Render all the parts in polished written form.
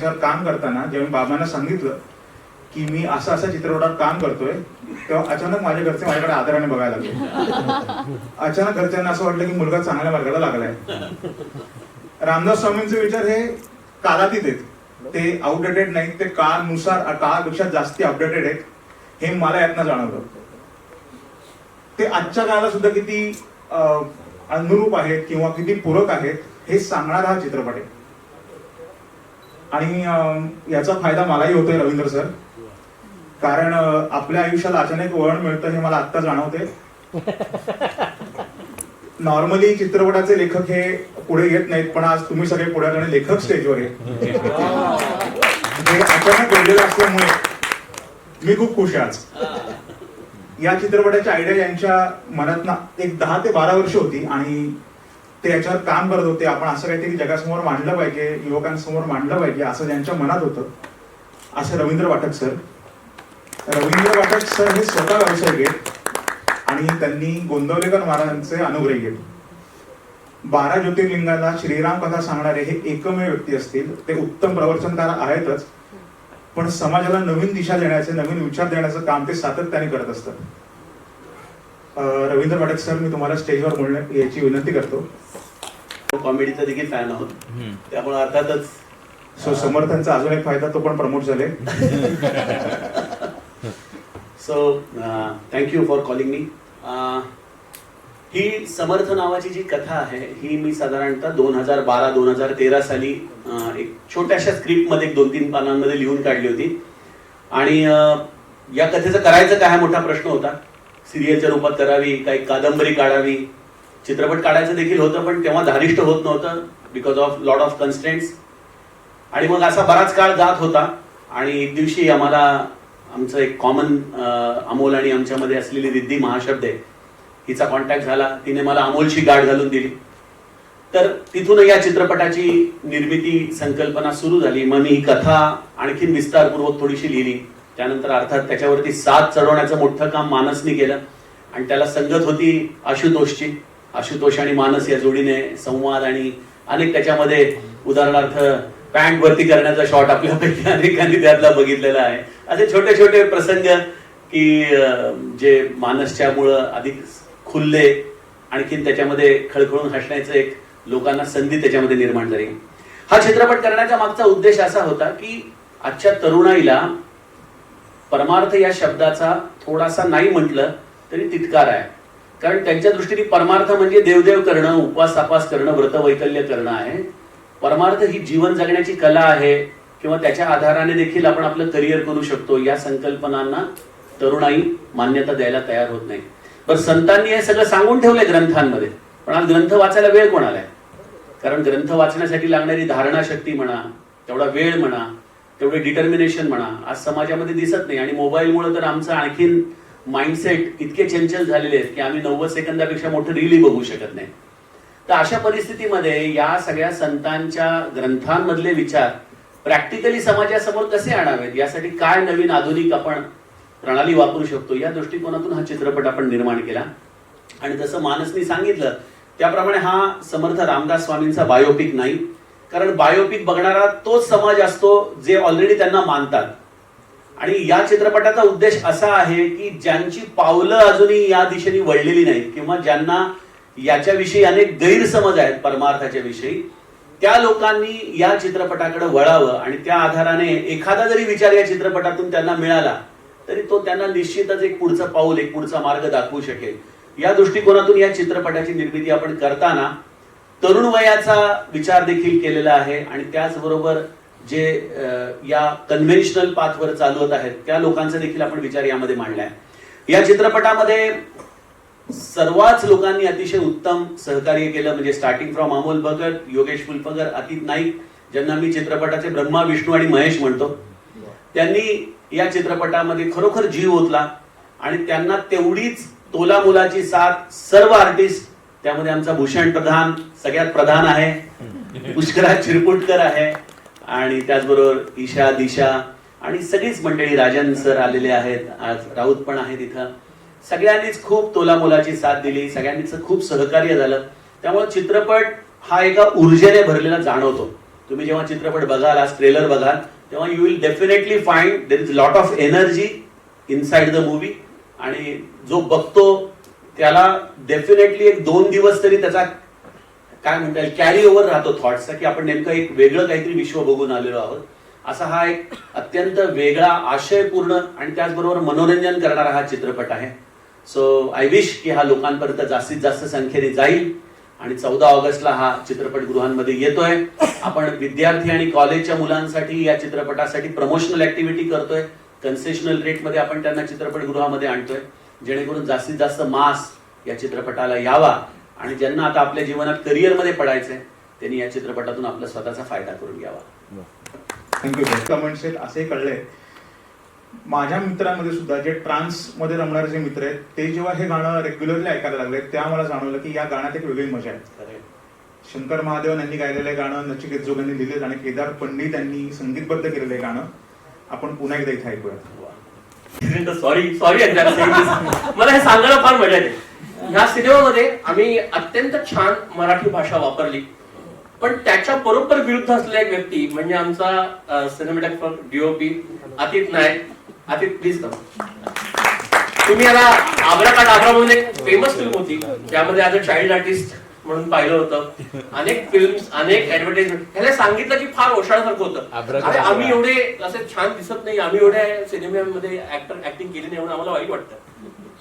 याच्यावर काम करताना जेव्हा मी बाबांना सांगितलं की मी असा चित्रपटात काम करतोय, तेव्हा अचानक माझ्या घरचे माझ्याकडे आदराने बघायला लागले. अचानक घरच्यांना असं वाटलं की मुलगा चांगल्या मार्गाला लागलाय. रामदास स्वामींचे विचार हे कालातीत आहेत, ते आउटडेटेड नाहीत, ते काळानुसार काळापेक्षा जास्ती अपडेटेड आहेत, हे मला यातनं जाणवलं. ते आजच्या काळाला सुद्धा किती अनुरूप आहेत किंवा किती पूरक आहेत हे सांगणारा हा चित्रपट आहे. आणि याचा फायदा मलाही होतोय रवींद्र सर, कारण आपल्या आयुष्याला अचानक वळण मिळतं हे मला आत्ता जाणवते. नॉर्मली चित्रपटाचे लेखक हे पुढे येत नाहीत, पण आज तुम्ही सगळे पुढे लेखक स्टेजवर आहे. हे अचानक घडलेलं असल्यामुळे मी खूप खुश आहे आज. या चित्रपटाची आयडिया यांच्या मनात एक 10 ते 12 वर्ष होती आणि ते याच्यावर काम करत होते. आपण असं काहीतरी जगासमोर मांडलं पाहिजे, युवकांसमोर मांडलं पाहिजे असं त्यांच्या मनात होतं. असं रवींद्र पाठक सर हे स्वतः व्यावसायिक आहेत आणि त्यांनी गोंदवलेकर महाराजांचे अनुग्रही आहेत. 12 ज्योतिर्लिंगाला श्रीराम कथा सांगणारे हे एकमेव व्यक्ती असतील. ते उत्तम प्रवचनकार आहेतच, पण समाजाला नवीन दिशा देण्याचे, नवीन विचार देण्याचं काम ते सातत्याने करत असतात. रवींद्र पाठक सर, मी तुम्हाला स्टेजवर बोलण्यात याची विनंती करतो. कॉमेडीचा देखील फॅन आहोत, त्यामुळे अर्थातच समर्थांचा अजून एक फायदा, तो पण प्रमोट झाले. So thank you for calling me. ही समर्थ नावाची जी कथा आहे ही मी साधारणतः 2012-2013 साली एक छोट्याशा स्क्रिप्टमध्ये 2-3 पानांमध्ये लिहून काढली होती. आणि या कथेचं करायचं काय हा मोठा प्रश्न होता. सिरियलच्या रूपात करावी, काही कादंबरी काढावी, चित्रपट काढायचं देखील होतं, पण तेव्हा धारिष्ट होत नव्हतं because of lot of constraints. आणि मग असा बराच काळ जात होता आणि एक दिवशी आम्हाला आमचं एक कॉमन अमोल आणि आमच्यामध्ये असलेली रिद्धी महाशब्द आहे, हिचा कॉन्टॅक्ट झाला. तिने मला अमोलची गाठ घालून दिली. तर तिथून या चित्रपटाची निर्मिती संकल्पना सुरू झाली. मग मी ही कथा आणखीन विस्तारपूर्वक थोडीशी लिहिली. त्यानंतर अर्थात त्याच्यावरती साथ चढवण्याचं मोठं काम मानसनी केलं आणि त्याला संगत होती आशुतोषची. आशुतोष आणि मानस या जोडीने संवाद आणि अनेक त्याच्यामध्ये, उदाहरणार्थ पॅन्ट वरती करण्याचा शॉट आपल्यापैकी अनेकांनी त्यातला बघितलेला आहे. असे छोटे छोटे प्रसंग की जे मानसच्यामुळं अधिक खुलले, आणखीन त्याच्यामध्ये खळखळून हसण्याचं एक लोकांना संधी त्याच्यामध्ये निर्माण झाली. हा चित्रपट करण्याचा मागचा उद्देश असा होता की आजच्या तरुणाईला परमार्थ या शब्दाचा थोडासा नाही म्हटलं तरी तितकार आहे. कारण त्यांच्या दृष्टीने परमार्थ म्हणजे देवदेव करणं, उपवास तापास करणं, व्रतवैकल्य करणं आहे. परमार्थ ही जीवन जगण्याची कला आहे किंवा त्याच्या आधाराने देखील आपण आपलं करिअर करू शकतो. या संकल्पनांना तरुणाई मान्यता द्यायला तयार होत नाही. पण संतांनी हे सगळं सांगून ठेवलंय ग्रंथांमध्ये, पण आज ग्रंथ वाचायला वेळ कोणाला आहे? कारण ग्रंथ वाचण्यासाठी लागणारी धारणा शक्ती म्हणा, तेवढा वेळ म्हणा, तेवढे डिटर्मिनेशन म्हणा, आज समाजामध्ये दिसत नाही. आणि मोबाईलमुळे तर आमचं आणखीन माइंडसेट इतके चंचल झालेले आहेत की आम्ही 90 सेकंदापेक्षा मोठं रीलही बघू शकत नाही. तर अशा परिस्थितीमध्ये या सगळ्या संतांच्या ग्रंथांमधले विचार प्रॅक्टिकली समाजासमोर कसे आणावेत, यासाठी काय नवीन आधुनिक आपण प्रणाली वापरू शकतो, या दृष्टिकोनातून हा चित्रपट आपण निर्माण केला. आणि जसं मानसनी सांगितलं त्याप्रमाणे हा समर्थ रामदास स्वामींचा बायोपिक नाही. कारण बायोपिक बघणारा तोच समाज असतो जे ऑलरेडी त्यांना मानतात. आणि या चित्रपटाचा उद्देश असा आहे की ज्यांची पावलं अजूनही या दिशेने वळलेली नाहीत किंवा ज्यांना याच्याविषयी अनेक गैरसमज आहेत परमार्थाच्या विषयी, त्या लोकांनी या चित्रपटाकडे वळावं आणि त्या आधाराने एखादा जरी विचार या चित्रपटातून त्यांना मिळाला तरी तो त्यांना निश्चितच एक पुढचं पाऊल, एक पुढचा मार्ग दाखवू शकेल. या दृष्टिकोनातून या चित्रपटाची निर्मिती आपण करताना तरुण वयाचा विचार देखील केलेला आहे. आणि त्याचबरोबर जे या कन्व्हेन्शनल पाथवर चालवत आहेत त्या लोकांचा देखील आपण विचार यामध्ये मांडलाय. या चित्रपटामध्ये सर्वच लोकांनी अतिशय उत्तम सहकार्य केलं. म्हणजे स्टार्टिंग फ्रॉम अमोल भगत, योगेश फुलपगर, अतित नाईक, ज्यांना मी चित्रपटाचे ब्रह्मा, विष्णू आणि महेश म्हणतो, त्यांनी या चित्रपटामध्ये खरोखर जीव ओतला. आणि त्यांना तेवढीच तोला मुलाची साथ सर्व आर्टिस्ट, त्यामध्ये आमचा भूषण प्रधान सगळ्यात प्रधान आहे, पुष्कराज चिरपुटकर आहे, आणि त्याचबरोबर ईशा, दिशा आणि सगळीच मंडळी, राजन सर आलेले आहेत, आज राऊत पण आहेत इथं. सगळ्यांनीच खूप तोला मुलाची साथ दिली, सगळ्यांनीच खूप सहकार्य झालं. त्यामुळे चित्रपट हा एका ऊर्जेने भरलेला जाणवतो. तुम्ही जेव्हा चित्रपट बघाल, आज ट्रेलर बघाल, तेव्हा you will definitely find there is lot of energy inside the movie. आणि जो बघतो त्याला डेफिनेटली एक 2 दिवस तरी त्याचा काय म्हणता येईल कॅरी ओव्हर राहतो थॉट्सचा, की आपण नेमकं एक वेगळं काहीतरी विश्व बघून आलेलो आहोत. असा हा एक अत्यंत वेगळा, आशयपूर्ण आणि त्याचबरोबर मनोरंजन करणारा हा चित्रपट आहे. सो आय विश की हा लोकांपर्यंत जास्तीत जास्त संख्येने जाईल. आणि 14 ऑगस्टला हा चित्रपट गृहांमध्ये येतोय. आपण विद्यार्थी आणि कॉलेजच्या मुलांसाठी या चित्रपटासाठी प्रमोशनल ऍक्टिव्हिटी करतोय. कन्सेशनल रेटमध्ये आपण त्यांना चित्रपटगृहामध्ये आणतोय, जेणेकरून जास्तीत जास्त मास या चित्रपटाला यावा. आणि ज्यांना आता आपल्या जीवनात करिअरमध्ये पडायचंय त्यांनी या चित्रपटातून आपला स्वतःचा फायदा करून घ्यावा. थँक्यू. कमेंट्स आहेत असे कळले माझ्या मित्रांमध्ये सुद्धा, जे ट्रान्स मध्ये रमणारे जे मित्र आहेत ते जेव्हा हे गाणं रेग्युलरली ऐकायला लागले तेव्हा मला जाणवलं की या गाण्यात एक वेगळी मजा आहे. शंकर महादेवन यांनी गायलेलं गाणं नचिकेत जोग यांनी लिहिलेलं आणि केदार पंडित यांनी संगीतबद्ध केलेलं हे गाणं आपण पुन्हा एकदा इथे ऐकूया. सॉरी मला हे सांगायला फार मजा येते. ह्या सिनेमामध्ये आम्ही अत्यंत छान मराठी भाषा वापरली, पण त्याच्या बरोबर विरुद्ध असलेला एक व्यक्ती म्हणजे आमचा cinematographer DOP Atit Nayak. Atit please come. तुम्ही याला आबरा का डाबरा म्हणून एक फेमस फिल्म होती, त्यामध्ये ऍज अ चाइल्ड आर्टिस्ट म्हणून पाहिलं होतं. अनेक फिल्म्स, अनेक ऍडव्हर्टाइजमेंट. ह्याला सांगितलं की फार ओशाळ्यासारखं होतं. अरे आम्ही एवढे असे छान दिसत नाही, आम्ही एवढ्या सिनेमामध्ये ऍक्टिंग केली नाही म्हणून आम्हाला वाईट वाटतं.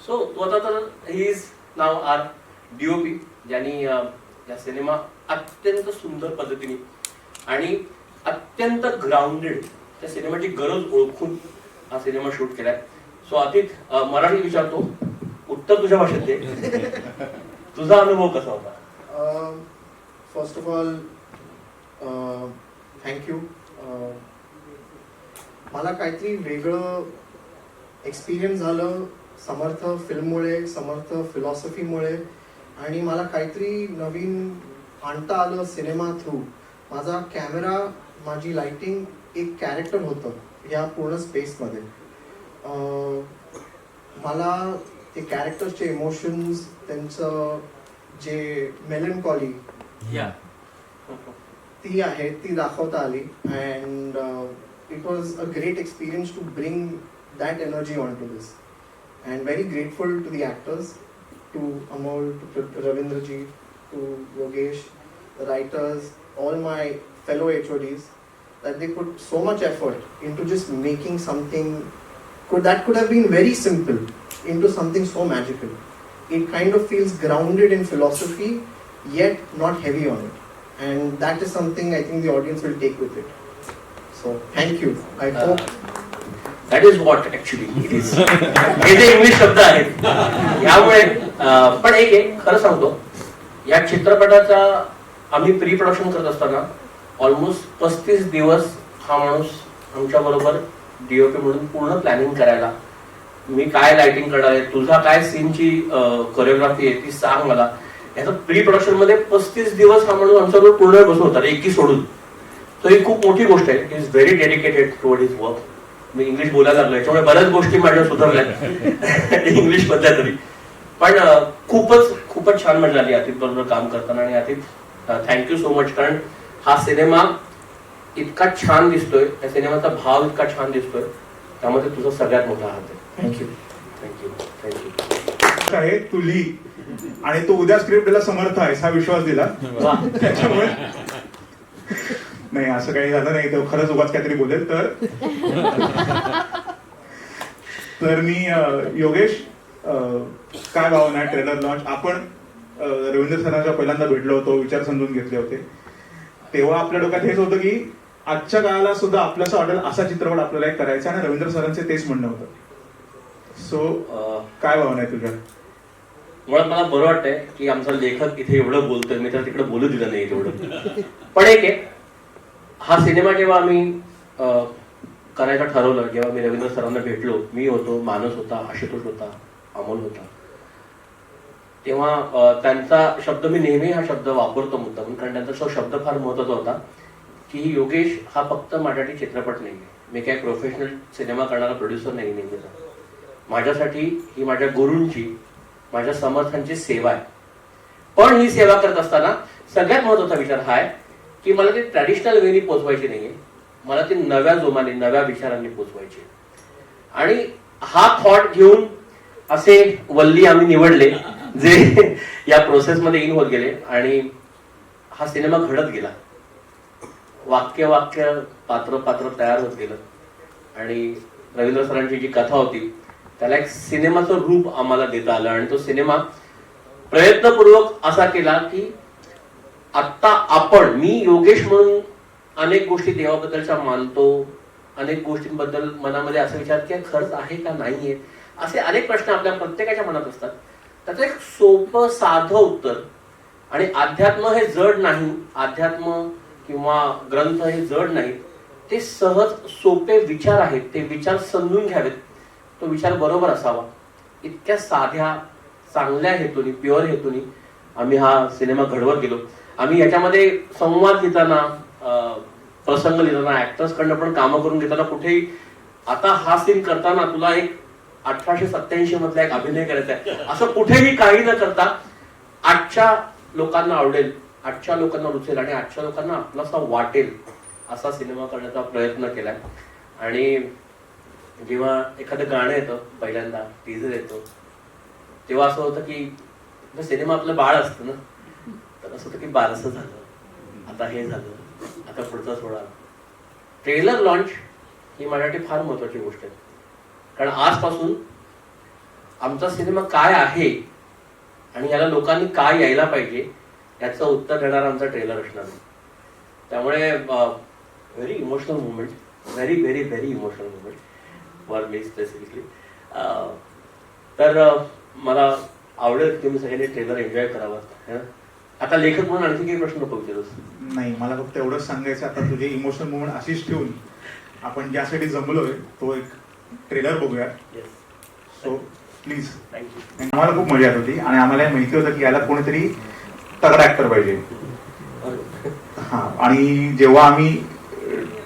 सो तो आता तर he is now our DOP, ज्यांनी या सिनेमा अत्यंत सुंदर पद्धतीने आणि अत्यंत ग्राउंडेड त्या सिनेमाची गरज ओळखून हा सिनेमा शूट केलाय. सो अतित मराठी विचारतो, उत्तर तुझ्या भाषेत दे. तुझा अनुभव कसा होता? First of all thank you. मला काहीतरी वेगळं एक्सपिरियन्स झालं समर्थ फिल्ममुळे, समर्थ फिलॉसॉफीमुळे, आणि मला काहीतरी नवीन आणता आलं सिनेमा थ्रू. माझा कॅमेरा, माझी लाइटिंग एक कॅरेक्टर होतं या पूर्ण स्पेसमध्ये. मला ते कॅरेक्टर्सचे इमोशन्स, त्यांचं जे मेलनकॉली ती आहे ती दाखवता आली. And it was a great experience to bring that energy on to this. And very grateful to the actors, to Amol, to Ravindra ji, to Yogesh, the writers, all my fellow HODs, that they put so much effort into just making something that could have been very simple into something so magical. It kind of feels grounded in philosophy, yet not heavy on it. And that is something I think the audience will take with it. So, thank you. I hope that is what actually it is. हे जे English शब्द आहेत यामुळे पण एक खरं सांगतो, या चित्रपटाचा आम्ही प्री प्रोडक्शन करत असताना ऑलमोस्ट 35 दिवस हा माणूस आमच्या बरोबर डीओपी म्हणून पूर्ण प्लॅनिंग करायला, मी काय लाइटिंग करणार आहे, तुझा काय सीनची कोरिओग्राफी आहे ती सांग मला. याचं प्री प्रोडक्शन मध्ये 35 दिवस हा माणूस आमच्याबरोबर पूर्ण बसून होता, एकी सोडून. तर ही खूप मोठी गोष्ट आहे. Is very dedicated toward his work. Me English बोलायला लागलो, याच्यामुळे बऱ्याच गोष्टी माझ्या सुधारल्या इंग्लिश मधल्या तरी. पण खूपच छान मजा आली अतित बरोबर काम करताना. आणि अतित थँक्यू सो मच, कारण हा सिनेमा इतका छान दिसतोय, या सिनेमाचा भाव इतका छान दिसतोय, त्यामध्ये तुझा सगळ्यात मोठा हात आहे. Thank you thank you thank you. आहे तू लिही आणि तो उद्या स्क्रिप्टला समर्थ आहे हा विश्वास दिला. त्याच्यामुळे नाही असं काही झालं नाही, तो खरंच उगाच काहीतरी बोलेल. तर मी योगेश, काय भावना आहे ट्रेलर लॉन्च? आपण रवींद्र सरांच्या पहिल्यांदा भेटलो होतो, विचार समजून घेतले होते, तेव्हा आपल्या डोक्यात हेच होतं की आजच्या काळाला सुद्धा आपल्याला वाटेल असा चित्रपट आपल्याला एक करायचा, आणि रवींद्र सरांचे तेच म्हणणं होतं. सो काय भावना आहे तुझ्या? मुळात मला बरं वाटतंय की आमचा लेखक इथे एवढं बोलतोय, मी तर तिकडे बोलू दिलं नाही तेवढं. पण एक हा सिनेमा जेव्हा आम्ही करायचं ठरवलं, जेव्हा मी रवींद्र सरांना भेटलो, मी होतो, मानस होता, आशुतोष होता, अमोल होता, तेव्हा त्यांचा शब्द, मी नेहमी हा शब्द वापरतो मुद्दाम, कारण त्यांचा शब्द फार महत्वाचा होता की योगेश हा फक्त माझ्यासाठी चित्रपट नाही, मी काय प्रोफेशनल सिनेमा करणारा प्रोड्युसर नाही नेहमीचा. माझ्यासाठी ही माझ्या गुरूंची, माझ्या समर्थांची सेवा आहे. पण ही सेवा करत असताना सगळ्यात महत्वाचा विचार हा आहे की मला ती ट्रॅडिशनल वेनी पोचवायची नाहीये, मला ती नव्या जोमाने नव्या विचारांनी पोचवायची. आणि हा थॉट घेऊन असे वल्ली आम्ही निवडले जे या प्रोसेसमध्ये इन होत गेले आणि हा सिनेमा घडत गेला. वाक्य वाक्य पात्र पात्र तयार होत गेलं आणि रवींद्र सरांची जी कथा होती त्याला एक सिनेमाचं रूप आम्हाला देता आलं. आणि तो सिनेमा प्रयत्नपूर्वक असा केला की आता आपण, मी योगेश म्हणून अनेक गोष्टी देवाबद्दलच्या मानतो, अनेक गोष्टींबद्दल मनामध्ये असा विचार की खरंच आहे का नाहीये, असे अनेक प्रश्न आपल्या प्रत्येकाच्या मनात असतात. त्याचं एक सोपं साधं उत्तर, आणि अध्यात्म हे जड नाही, अध्यात्म किंवा ग्रंथ हे जड नाही, ते सहज सोपे विचार आहेत, ते विचार समजून घ्यावेत, तो विचार बरोबर असावा, इतक्या साध्या चांगल्या हेतूनी, प्युअर हेतूनी आम्ही हा सिनेमा घडवत गेलो. आम्ही याच्यामध्ये संवाद लिहिताना, प्रसंग लिहिताना, ऍक्टर्स कडनं पण कामं करून घेताना कुठेही आता हा सीन करताना तुला एक 1887 मधला एक अभिनय करायचा आहे असं कुठेही काही न करता आजच्या लोकांना आवडेल, आजच्या लोकांना रुचेल आणि आजच्या लोकांना आपलासा वाटेल असा सिनेमा करण्याचा प्रयत्न केलाय. आणि जेव्हा एखादं गाणं येतं, पहिल्यांदा टीजर येतो, तेव्हा असं होतं की सिनेमा आपलं बाळ असतं ना, तर असं होतं की बारसं झालं, आता हे झालं, आता पुढचा सोडा. ट्रेलर लॉन्च ही माझ्यासाठी फार महत्वाची गोष्ट आहे, कारण आजपासून आमचा सिनेमा काय आहे आणि याला लोकांनी काय यायला पाहिजे याचं उत्तर देणारा आमचा ट्रेलर असणार. त्यामुळे very emotional movement, very very very emotional movement for me specifically. तर मला आवडेल की तुम्ही सगळ्यांनी ट्रेलर एन्जॉय करावा. आता लेखक म्हणून आणखी काही प्रश्न नको विचारूस? नाही, मला फक्त एवढंच सांगायचं, आता तुझे इमोशनल मुवमेंट अशीच ठेवून आपण ज्यासाठी जमलोय तो एक ट्रेलर बघूया. So please. थँक्यू. आम्हाला खूप मजा येत होती आणि आम्हाला माहिती होतं की याला कोणीतरी तगडा ऍक्टर पाहिजे. हा, आणि जेव्हा आम्ही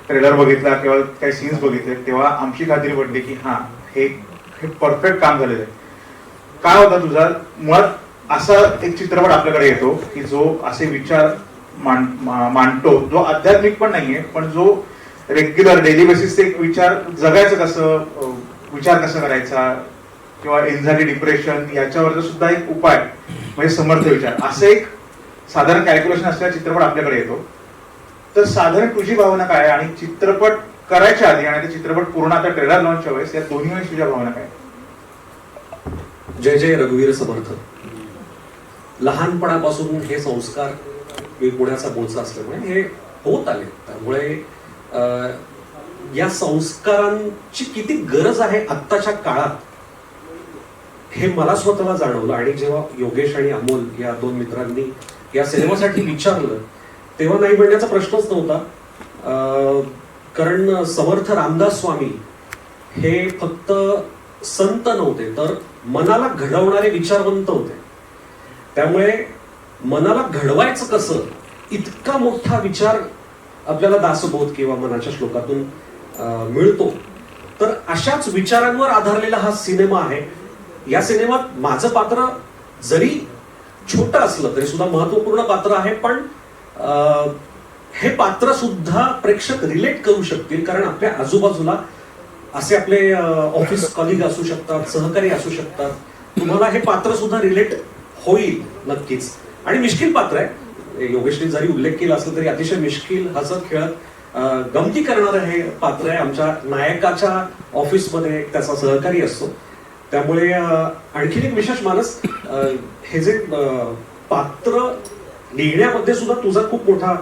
ट्रेलर बघितला किंवा काही सीन्स बघितले तेव्हा आमची खात्री पडली की हा, हे परफेक्ट काम झालेलं आहे. काय होता तुझा मुळात असा एक चित्रपट आपल्याकडे येतो की जो असे विचार मांडतो, जो आध्यात्मिक पण नाहीये, पण जो रेग्युलर डेली बेसिसचे एक विचार जगायचं कसं, विचार कसा करायचा, किंवा एन्झायटी, डिप्रेशन याच्यावरचा सुद्धा एक उपाय म्हणजे समर्थ विचार, असं एक साधारण कॅल्क्युलेशन असलेला चित्रपट आपल्याकडे येतो. तर साधारण तुझी भावना काय, आणि चित्रपट करायच्या आधी आणि ते चित्रपट पूर्ण आता ट्रेलर लॉन्चच्या वेळेस, या दोन्ही वेळेस तुझ्या भावना काय? जय जय रघुवीर समर्थ. लहानपणापासून हे संस्कार, मी पुण्याचा मूळचा असल्यामुळे हे होत आले, त्यामुळे या संस्कारांची किती गरज आहे आत्ताच्या काळात हे मला स्वतःला जाणवलं. आणि जेव्हा योगेश आणि अमोल या दोन मित्रांनी या सिनेमासाठी विचारलं तेव्हा नाही म्हणण्याचा प्रश्नच नव्हता. कारण समर्थ रामदास स्वामी हे फक्त संत नव्हते, तर मनाला घडवणारे विचारवंत होते. त्यामुळे मनाला घडवायचं कसं, इतका मोठा विचार आपल्याला दासबोध किंवा मनाच्या श्लोकातून मिळतो. तर अशाच विचारांवर आधारलेला हा सिनेमा आहे. या सिनेमात माझं पात्र जरी छोटं असलं तरी सुद्धा महत्वपूर्ण पात्र आहे, पण हे पात्र सुद्धा प्रेक्षक रिलेट करू शकतील, कारण आपल्या आजूबाजूला असे आपले ऑफिस कलिग असू शकतात, सहकारी असू शकतात. तुम्हाला हे पात्र सुद्धा रिलेट होईल नक्कीच. आणि मिश्किल पात्र आहे, योगेशने जरी उल्लेख केला असला तरी अतिशय मिश्किल, हसत खेळत गमती करणारं हे पात्र आहे. आमच्या नायकाच्या ऑफिसमध्ये त्याचा सहकारी असतो. त्यामुळे आणखीन एक विशेष मानस, हे जे पात्र लिहिण्यामध्ये सुद्धा तुझा खूप मोठा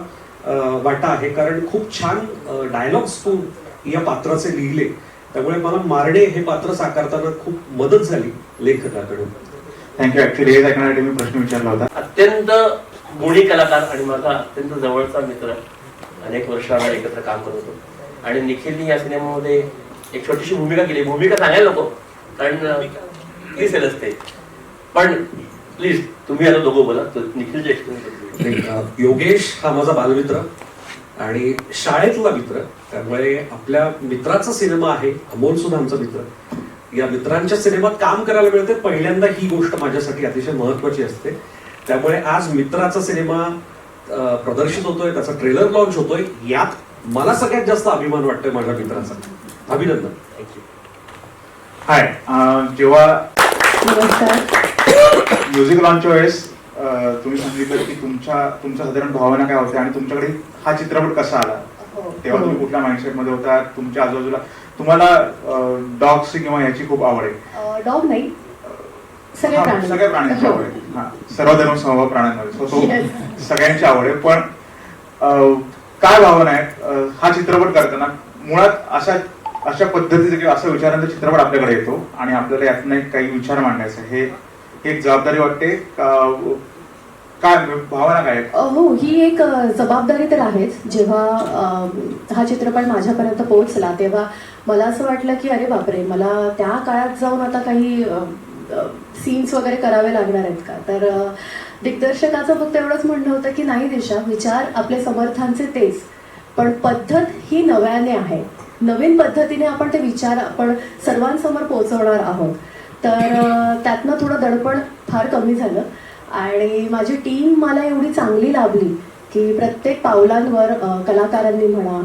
वाटा आहे, कारण खूप छान डायलॉग्स तू या पात्राचे लिहिले. त्यामुळे मला मारणे हे पात्र साकारताना खूप मदत झाली लेखकाकडून. थँक्यू. ऍक्च्युली हे ऐकण्यासाठी मी प्रश्न विचारला होता. अत्यंत गुणी कलाकार आणि माझा अत्यंत जवळचा मित्र, अनेक वर्ष आम्ही एकत्र काम करत होतो. आणि निखिलनी या सिनेमामध्ये एक छोटीशी भूमिका केली. भूमिका सांगायला नको कारण दिसेल असते, पण प्लीज तुम्ही आता दोघं बोला. निखिलचे एक्सपिरियन्स. योगेश हा माझा बालमित्र आणि शाळेतला मित्र, त्यामुळे आपल्या मित्राचा सिनेमा आहे. अमोल सुद्धा आमचा मित्र. या मित्रांच्या सिनेमात काम करायला मिळते पहिल्यांदा, ही गोष्ट माझ्यासाठी अतिशय महत्वाची असते. त्यामुळे आज मित्राचा सिनेमा प्रदर्शित होतोय, त्याचा ट्रेलर लॉन्च होतोय, यात मला सगळ्यात जास्त अभिमान वाटतोय माझ्या मित्राचा. अभिनंदन. हाय, जेव्हा नमस्कार. म्युझिक लॉन्चच्या वेळेस तुम्ही सांगितलं की तुमच्या साधारण भावना काय होत्या आणि तुमच्याकडे हा चित्रपट कसा आला, तेव्हा तुम्ही कुठल्या माइंडसेट मध्ये होता, तुमच्या आजूबाजूला तुम्हाला डॉग्स किंवा याची खूप आवड आहे? डॉग नाही, सगळे हा, प्राणी. सगळ्या प्राण्यांची आवड आहे. हा, सर्वधर्म समभाव प्राण्यांमध्ये So, सगळ्यांची आवड आहे. पण काय भावना आहेत हा चित्रपट करताना? मुळात अशा पद्धतीचे किंवा अशा विचारांचा चित्रपट आपल्याकडे येतो आणि आपल्याला यातनं एक काही विचार मांडायचा, हे एक जबाबदारी वाटते काय भावना काय आहेत? हो, ही एक जबाबदारी तर आहेच. जेव्हा हा चित्रपट माझ्यापर्यंत पोहोचला तेव्हा मला असं वाटलं की अरे बापरे, मला त्या काळात जाऊन आता काही सीन्स वगैरे करावे लागणार आहेत का. तर दिग्दर्शकाचं फक्त एवढंच म्हणणं होतं की नाही दिशा, विचार आपले समर्थांचे तेच, पण पद्धत ही नव्याने आहे, नवीन पद्धतीने आपण ते विचार आपण सर्वांसमोर पोहोचवणार आहोत. तर त्यातनं थोडं दडपण फार कमी झालं आणि माझी टीम मला एवढी चांगली लाभली की प्रत्येक पावलांवर कलाकारांनी म्हणा,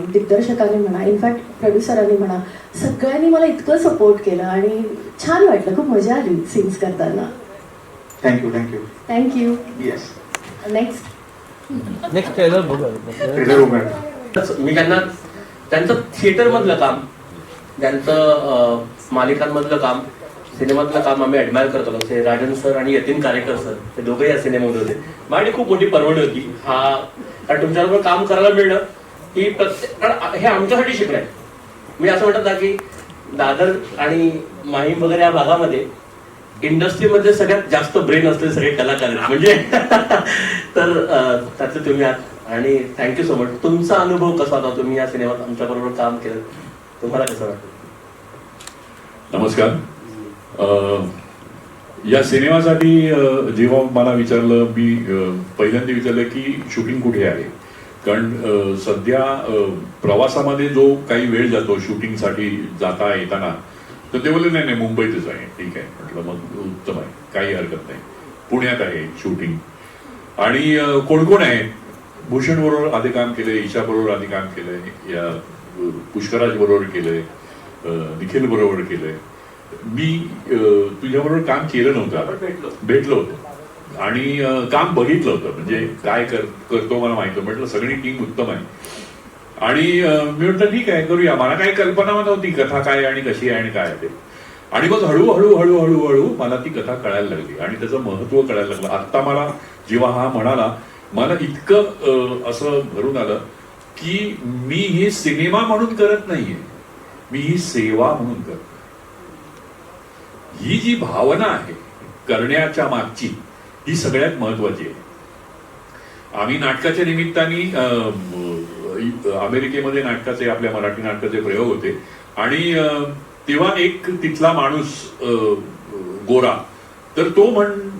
दिग्दर्शकांनी म्हणा, इनफॅक्ट प्रोड्युसरांनी म्हणा, सगळ्यांनी मला इतकं सपोर्ट केलं आणि छान वाटलं, खूप मजा आली सीन्स करताना. Thank you. Thank you. Yes, next trailer बघूया. मी त्यांचं थिएटर मधलं काम, त्यांचं मालिकांमधलं काम, सिनेमातलं काम आम्ही ऍडमायर करतो. जसे राजन सर आणि यतीन कारेकर सर, ते दोघे या सिनेमामध्ये होते. माझी खूप मोठी पर्वणी होती कारण तुमच्याबरोबर काम करायला मिळणं ही कारण हे आमच्यासाठी शिकलंय. मी असं म्हणतात ना की दादर आणि माहीम वगैरे या भागामध्ये इंडस्ट्रीमध्ये सगळ्यात जास्त ब्रेन असलेले सगळे कलाकार आहेत म्हणजे तर त्यातले तुम्ही आहात आणि थँक्यू सो मच. तुमचा अनुभव कसा होता? तुम्ही या सिनेमात आमच्या बरोबर काम केलं, तुम्हाला कसं वाटतं? नमस्कार. या सिनेमासाठी जेव्हा मला विचारलं, मी पहिल्यांदा विचारलं की शूटिंग कुठे आहे, कारण सध्या प्रवासामध्ये जो काही वेळ जातो शूटिंगसाठी जाता येताना, तर ते बोलले नाही मुंबईतच आहे. ठीक आहे म्हटलं, मग उत्तम आहे, काही हरकत नाही. पुण्यात आहे शूटिंग आणि कोण कोण आहे? भूषण बरोबर आधी काम केलंय, ईशा बरोबर आधी काम केलंय, या पुष्कराज बरोबर केलंय, निखिल बरोबर केलंय. मी तुझ्याबरोबर काम केलं नव्हतं, भेटलो होतो आणि काम बघितलं होतं, म्हणजे काय करतो मला माहिती. म्हटलं सगळी टीम उत्तम आहे आणि मी म्हटलं ठीक आहे करूया. मला काही कल्पना नव्हती कथा काय आणि कशी आहे आणि काय ते. आणि मग हळूहळू मला ती कथा कळायला लागली आणि त्याचं महत्व कळायला लागलं. आता मला जेव्हा हा म्हणाला, मला इतकं असं भरून आलं की मी हे सिनेमा म्हणून करत नाहीये, मी ही सेवा म्हणून करतो. ही जी भावना आहे करण्याच्या मागची, ही सगळ्यात महत्वाची आहे. आम्ही नाटकाच्या निमित्ताने अमेरिकेमध्ये नाटकाचे, आपल्या मराठी नाटकाचे प्रयोग होते आणि तेव्हा एक तिथला माणूस गोरा, तर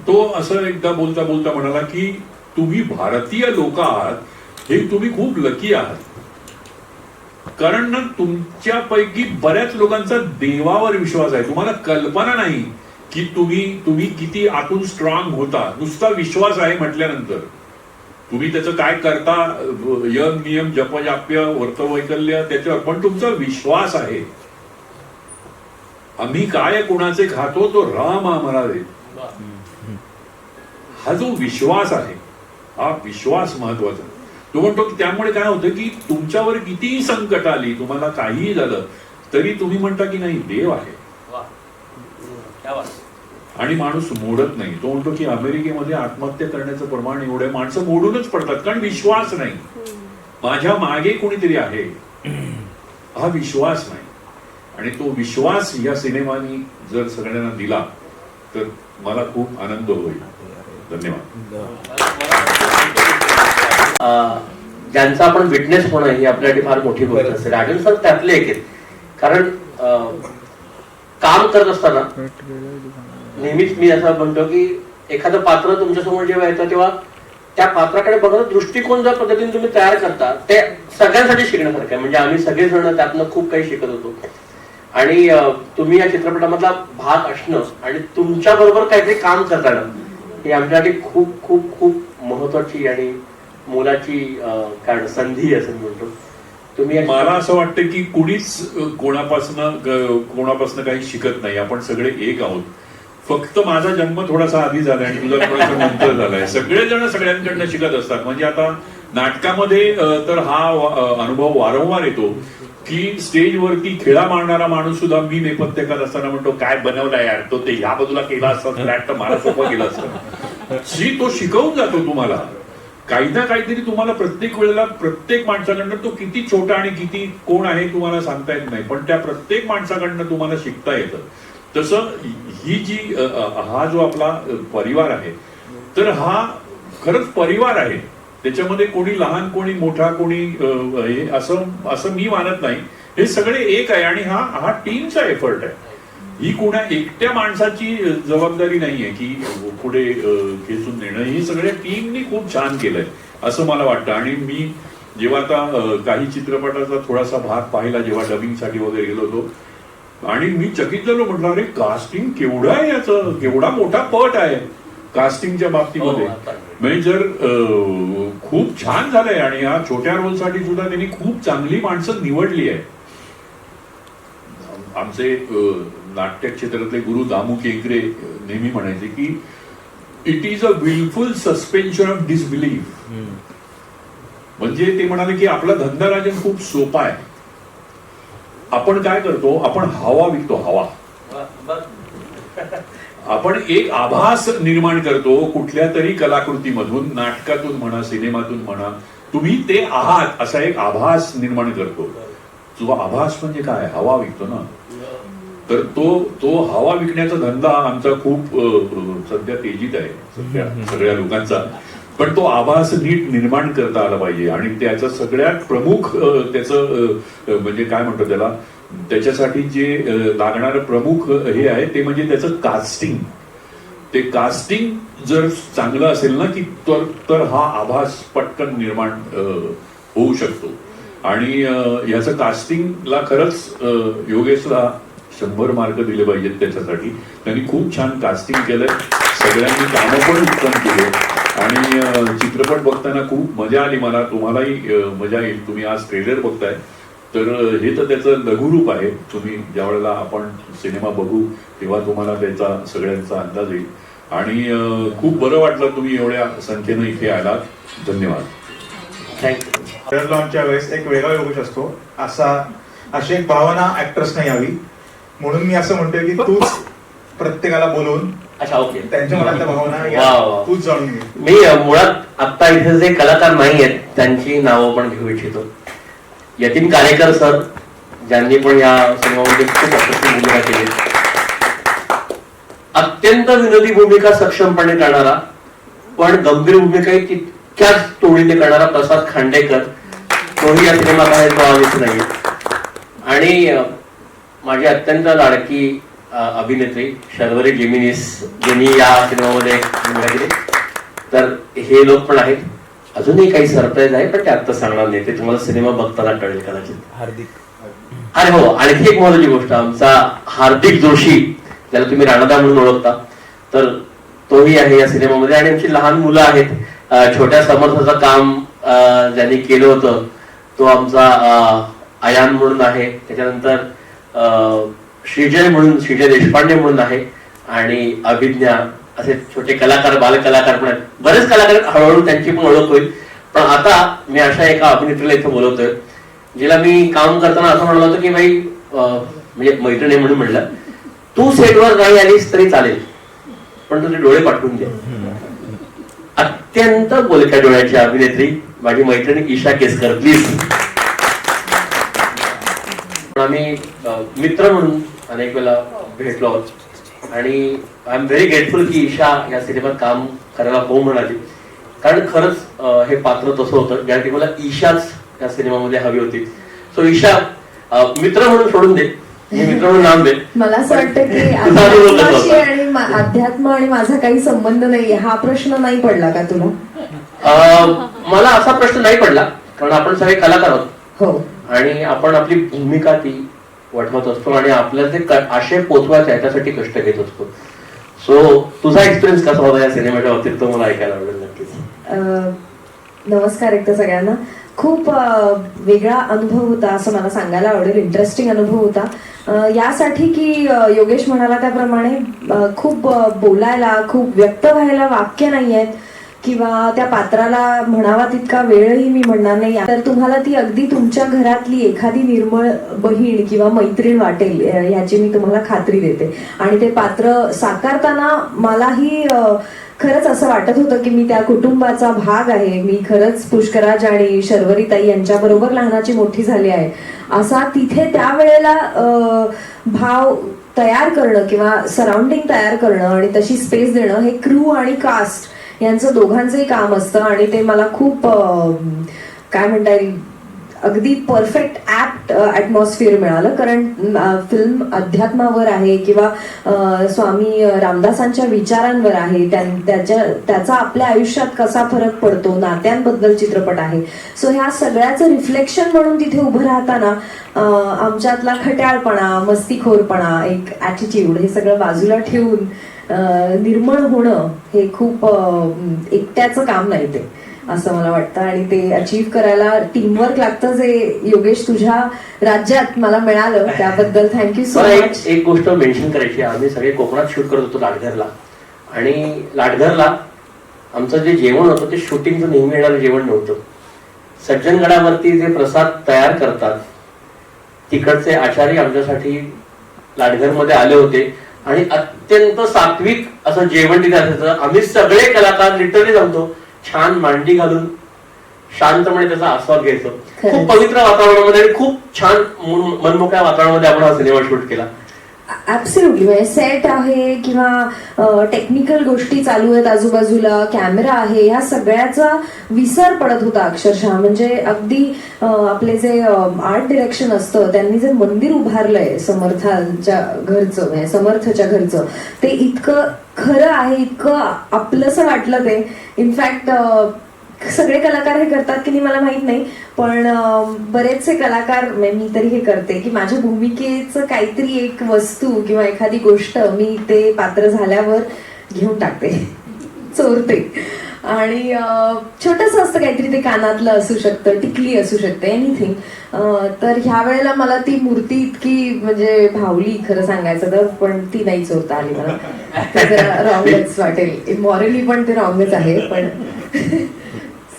तो असं एकदा बोलता बोलता म्हणाला की तुम्ही भारतीय लोक आहात हे तुम्ही खूप लकी आहात, कारण ना तुमच्यापैकी बऱ्याच लोकांचा देवावर विश्वास आहे. तुम्हाला कल्पना नाही की तुम्ही किती आतून स्ट्रॉंग होता. नुसता विश्वास आहे म्हटल्यानंतर तुम्ही त्याचं काय करता, यम नियम जपजाप्य वर्तवैकल्य त्याच्यावर, पण तुमचा विश्वास आहे. आम्ही काय कोणाचे खातो तो राम आम्हाला दे. हा जो विश्वास आहे, हा विश्वास महत्वाचा. तो म्हणतो की त्यामुळे काय होतं की तुमच्यावर कितीही संकट आली, तुम्हाला काहीही झालं तरी तुम्ही म्हणता की नाही देव आहे आणि माणूस मोडत नाही. तो म्हणतो की अमेरिकेमध्ये आत्महत्या करण्याचं प्रमाण एवढे माणसं मोडूनच पडतात कारण विश्वास नाही, माझ्या मागे कोणीतरी आहे, हा विश्वास नाही. आणि तो विश्वास या सिनेमानी जर सगळ्यांना दिला तर मला खूप आनंद होईल. धन्यवाद. ज्यांचा आपण विटनेस होणं ही आपल्यासाठी फार मोठी गोष्ट असते. राजन सर त्यातले एक आहेत, कारण काम करत असताना नेहमीच मी असं म्हणतो की एखादं पात्र तुमच्यासमोर जेव्हा येतं तेव्हा त्या पात्राकडे बघण्याचा दृष्टिकोन ज्या पद्धतीने तुम्ही तयार करता ते सगळ्यांसाठी शिकण्यासारखं आहे. म्हणजे आम्ही सगळेजण त्यातनं खूप काही शिकत होतो आणि तुम्ही या चित्रपटामधला भाग असणं आणि तुमच्या बरोबर काहीतरी काम करताना हे आमच्यासाठी खूप खूप खूप महत्वाची आणि मोलाची काय म्हणतात, संधी असं मी म्हणतो. तुम्ही मला असं वाटतं की कुणीच कोणापासनं काही शिकत नाही. आपण सगळे एक आहोत. फक्त माझा जन्म थोडासा आधी झालाय आणि तुझा थोडासा नंतर झालाय. सगळेजण सगळ्यांकडनं शिकत असतात. म्हणजे आता नाटकामध्ये तर हा अनुभव वारंवार येतो की स्टेजवरती खेळा मारणारा माणूस सुद्धा मी नेपथ्यकार असताना म्हणतो काय बनवलाय यार, तो ते ह्या बाजूला केला असता फ्लॅट तर मला सोपं केला असतं. तो शिकवून जातो तुम्हाला काही ना काहीतरी. तुम्हाला प्रत्येक वेळेला प्रत्येक माणसाकडनं तो किती छोटा आणि किती कोण आहे तुम्हाला सांगता येत नाही, पण त्या प्रत्येक माणसाकडनं तुम्हाला शिकता येतं. तसं ही जी हा जो आपला परिवार आहे तर हा खरंच परिवार आहे. त्याच्यामध्ये कोणी लहान कोणी मोठा कोणी हे असं मी मानत नाही. हे सगळे एक आहे आणि हा टीमचा एफर्ट आहे. ही कोणा एकट्या माणसाची जबाबदारी नाहीये की पुढे खेचून नेणं. ही सगळ्या टीमनी खूप छान केलंय असं मला वाटतं. आणि मी जेव्हा आता काही चित्रपटाचा थोडासा भाग पाहिला जेव्हा डबिंगसाठी वगैरे गेलो होतो आणि मी चकित झालो. म्हटलं अरे कास्टिंग केवढं आहे याचं, केवढा मोठा पट आहे कास्टिंगच्या बाबतीमध्ये. म्हणजे जर खूप छान झालंय आणि या छोट्या रोलसाठी सुद्धा त्यांनी खूप चांगली माणसं निवडली आहे. आमचे नाट्य क्षेत्रातले गुरु दामू केंकरे नेहमी म्हणायचे की it is a wilful suspension of disbelief. म्हणजे ते म्हणाले की आपला धंदा राजन खूप सोपा आहे. आपण काय करतो, आपण हवा विकतो. हवा आपण एक आभास निर्माण करतो कुठल्या तरी कलाकृतीमधून, नाटकातून म्हणा, सिनेमातून म्हणा. तुम्ही ते आहात असा एक आभास निर्माण करतो. जो आभास म्हणजे काय, हवा विकतो ना. तर तो हवा विकण्याचा धंदा आमचा खूप सध्या तेजीत आहे सध्या सगळ्या लोकांचा. पण तो आभास नीट निर्माण करता आला पाहिजे आणि त्याचं सगळ्यात प्रमुख त्याचं म्हणजे काय म्हणतो त्याला, त्याच्यासाठी जे लागणारं प्रमुख हे आहे ते म्हणजे त्याचं कास्टिंग. ते कास्टिंग जर चांगलं असेल ना की तर हा आभास पटकन निर्माण होऊ शकतो. आणि याचं कास्टिंगला खरंच योगेशला 100 मार्क दिले पाहिजेत त्याच्यासाठी. त्यांनी खूप छान कास्टिंग केलंय. सगळ्यांनी कामं पण उत्तम केले आणि चित्रपट बघताना खूप मजा आली मला. तुम्हालाही मजा येईल. तुम्ही आज ट्रेलर बघताय तर हे तर त्याचं लघुरूप आहे. तुम्ही ज्या वेळेला आपण सिनेमा बघू तेव्हा तुम्हाला त्याचा सगळ्यांचा अंदाज येईल. आणि खूप बरं वाटलं तुम्ही एवढ्या संख्येनं इथे आलात. धन्यवाद. थँक्यू. ट्रेलर लॉन्चच्या वेळेस एक वेगळा योगेश असतो अशी एक भावना ऍक्टर्सना यावी म्हणून मी असं म्हणतोय की तूच प्रत्येकाला बोलवून अच्छा, ओके. त्यांच्या मनातल्या भावना वा. तूच जाणून घे. मी मुळात आता इथे जे कलाकार नाही आहेत त्यांची नावं पण घेऊ इच्छितो. यतीन कारेकर सर, ज्यांनी पण या सिनेमामध्ये खूप अप्रतिम भूमिका केली. अत्यंत विनोदी भूमिका सक्षमपणे करणारा पण गंभीर भूमिकाही तितक्याच तोडीने करणारा प्रसाद खांडेकर, तोही या सिनेमात आहे, तो आलीच नाही. आणि माझी अत्यंत लाडकी अभिनेत्री शर्वरी जेमिनीस, ज्यांनी या सिनेमामध्ये भूमिका केली. तर हे लोक पण आहेत. अजूनही काही सरप्राईज आहे पण ते आता सांगणार नाही, ते तुम्हाला सिनेमा बघताना कळेल कदाचित. हार्दिक. अरे हो, आणखी एक महत्वाची गोष्ट, आमचा हार्दिक जोशी, ज्याला तुम्ही राणादा म्हणून ओळखता, तर तोही आहे या सिनेमामध्ये. आणि आमची लहान मुलं आहेत. छोट्या समर्थाचं काम ज्यांनी केलं होतं तो आमचा आयान म्हणून आहे. त्याच्यानंतर श्रीजय देशपांडे म्हणून आहे. आणि अभिज्ञा, असे छोटे कलाकार, बालकलाकार पण आहेत. बरेच कलाकार, हळूहळू त्यांची पण ओळख होईल. पण आता मी अशा एका अभिनेत्रीला इथे बोलवतोय जिला मी काम करताना असं म्हणलं होतं की बाई, म्हणजे मैत्रिणी म्हणून म्हणलं, तू सेटवर नाही आलीस तरी चालेल पण तुझे डोळे पाठवून दे. अत्यंत बोलक्या डोळ्याची अभिनेत्री माझी मैत्रिणी ईशा केसकर, प्लीज. आम्ही मित्र म्हणून अनेक वेळा भेटलो आहोत आणि आय एम व्हेरी ग्रेटफुल की ईशा या सिनेमात काम करायला हो म्हणाली. कारण खरंच हे पात्र तसं होतं ज्यासाठी मला ईशाच या सिनेमामध्ये हवी होती. सो ईशा, मित्र म्हणून सोडून दे, मी मित्र म्हणून नाम दे. मला असं वाटतं की अध्यात्म आणि माझा काही संबंध नाहीये, हा प्रश्न नाही पडला का तुला? मला असा प्रश्न नाही पडला कारण आपण सगळे कलाकार आहोत. हो. आणि आपण आपली भूमिका ती वठवत असतो आणि आपल्याला ते आशय पोचवायचे आहे त्यासाठी कष्ट घेत असतो. सो तुझा एक्सपिरियन्स कसा होता या सिनेमाच्या बाबतीत तो मला ऐकायला आवडेल नक्कीच. नमस्कार एकदा सगळ्यांना. खूप वेगळा अनुभव होता असं मला सांगायला आवडेल. इंटरेस्टिंग अनुभव होता यासाठी की योगेश म्हणाला त्याप्रमाणे खूप बोलायला, खूप व्यक्त व्हायला वाक्य नाही आहेत किंवा त्या पात्राला म्हणावा तितका वेळही मी म्हणणार नाही. तर तुम्हाला ती अगदी तुमच्या घरातली एखादी निर्मळ बहीण किंवा मैत्रीण वाटेल ह्याची मी तुम्हाला खात्री देते. आणि ते पात्र साकारताना मलाही खरंच असं वाटत होतं की मी त्या कुटुंबाचा भाग आहे. मी खरंच पुष्कराज आणि शर्वरीताई यांच्याबरोबर लहानाची मोठी झाली आहे असा तिथे त्यावेळेला भाव तयार करणं किंवा सराउंडिंग तयार करणं आणि तशी स्पेस देणं हे क्रू आणि कास्ट यांचं दोघांचंही काम असतं. आणि ते मला खूप काय म्हणता येईल अगदी परफेक्ट ऍप्ट ॲटमॉस्फिअर मिळालं. कारण फिल्म अध्यात्मावर आहे किंवा स्वामी रामदासांच्या विचारांवर आहे, त्याचा आपल्या आयुष्यात कसा फरक पडतो, नात्यांबद्दल चित्रपट आहे. सो ह्या सगळ्याचं रिफ्लेक्शन म्हणून तिथे उभं राहताना आमच्यातला खट्याळपणा, मस्तीखोरपणा, एक ॲटिट्यूड हे सगळं बाजूला ठेवून निर्मळ होणं हे खूप एकट्याचं काम नाही ते असं मला वाटतं. आणि ते अचीव्ह करायला टीमवर्क लागतं जे योगेश तुझ्या राज्यात मला मिळालं त्याबद्दल थँक्यू सो मच. एक गोष्ट मेन्शन करायची, आम्ही सगळे कोकणात शूट करत होतो लाटघरला. आणि लाटघरला आमचं जे जेवण होतं ते शूटिंगचं नेहमी येणारं जेवण नव्हतं. सज्जनगडावरती जे प्रसाद तयार करतात तिकडचे आचार्य आमच्यासाठी लाटघरमध्ये आले होते आणि अत्यंत सात्विक असं जेवण तिथे असायचं. आम्ही सगळे कलाकार लिटरली सांगतो छान मांडी घालून शांतपणे त्याचा आस्वाद घ्यायचो. खूप पवित्र वातावरणामध्ये आणि खूप छान मनमोकळ्या वातावरणामध्ये आपण हा सिनेमा शूट केला. ऍब्सोल्युटली. म्हणजे सेट आहे किंवा टेक्निकल गोष्टी चालू आहेत आजूबाजूला, कॅमेरा आहे, ह्या सगळ्याचा विसर पडत होता अक्षरशः. म्हणजे अगदी आपले जे आर्ट डिरेक्शन असतं त्यांनी जे मंदिर उभारलंय समर्थांच्या घरचं, म्हणजे समर्थच्या घरचं, ते इतकं खरं आहे, इतकं आपलंसं वाटलं ते. इनफॅक्ट सगळे कलाकार हे करतात की नाही मला माहित नाही, पण बरेचसे कलाकार, मी तरी हे करते की माझ्या भूमिकेचं काहीतरी एक वस्तू किंवा एखादी गोष्ट मी ते पात्र झाल्यावर घेऊन टाकते, चोरते. आणि छोटस असतं काहीतरी, ते कानातलं असू शकतं, टिकली असू शकते, एनिथिंग. तर ह्या वेळेला मला ती मूर्ती इतकी म्हणजे भावली खरं सांगायचं तर, पण ती नाही चोरता आली मला. ते जरा रॉंगच वाटेल, मॉरली पण ते रॉंगच आहे. पण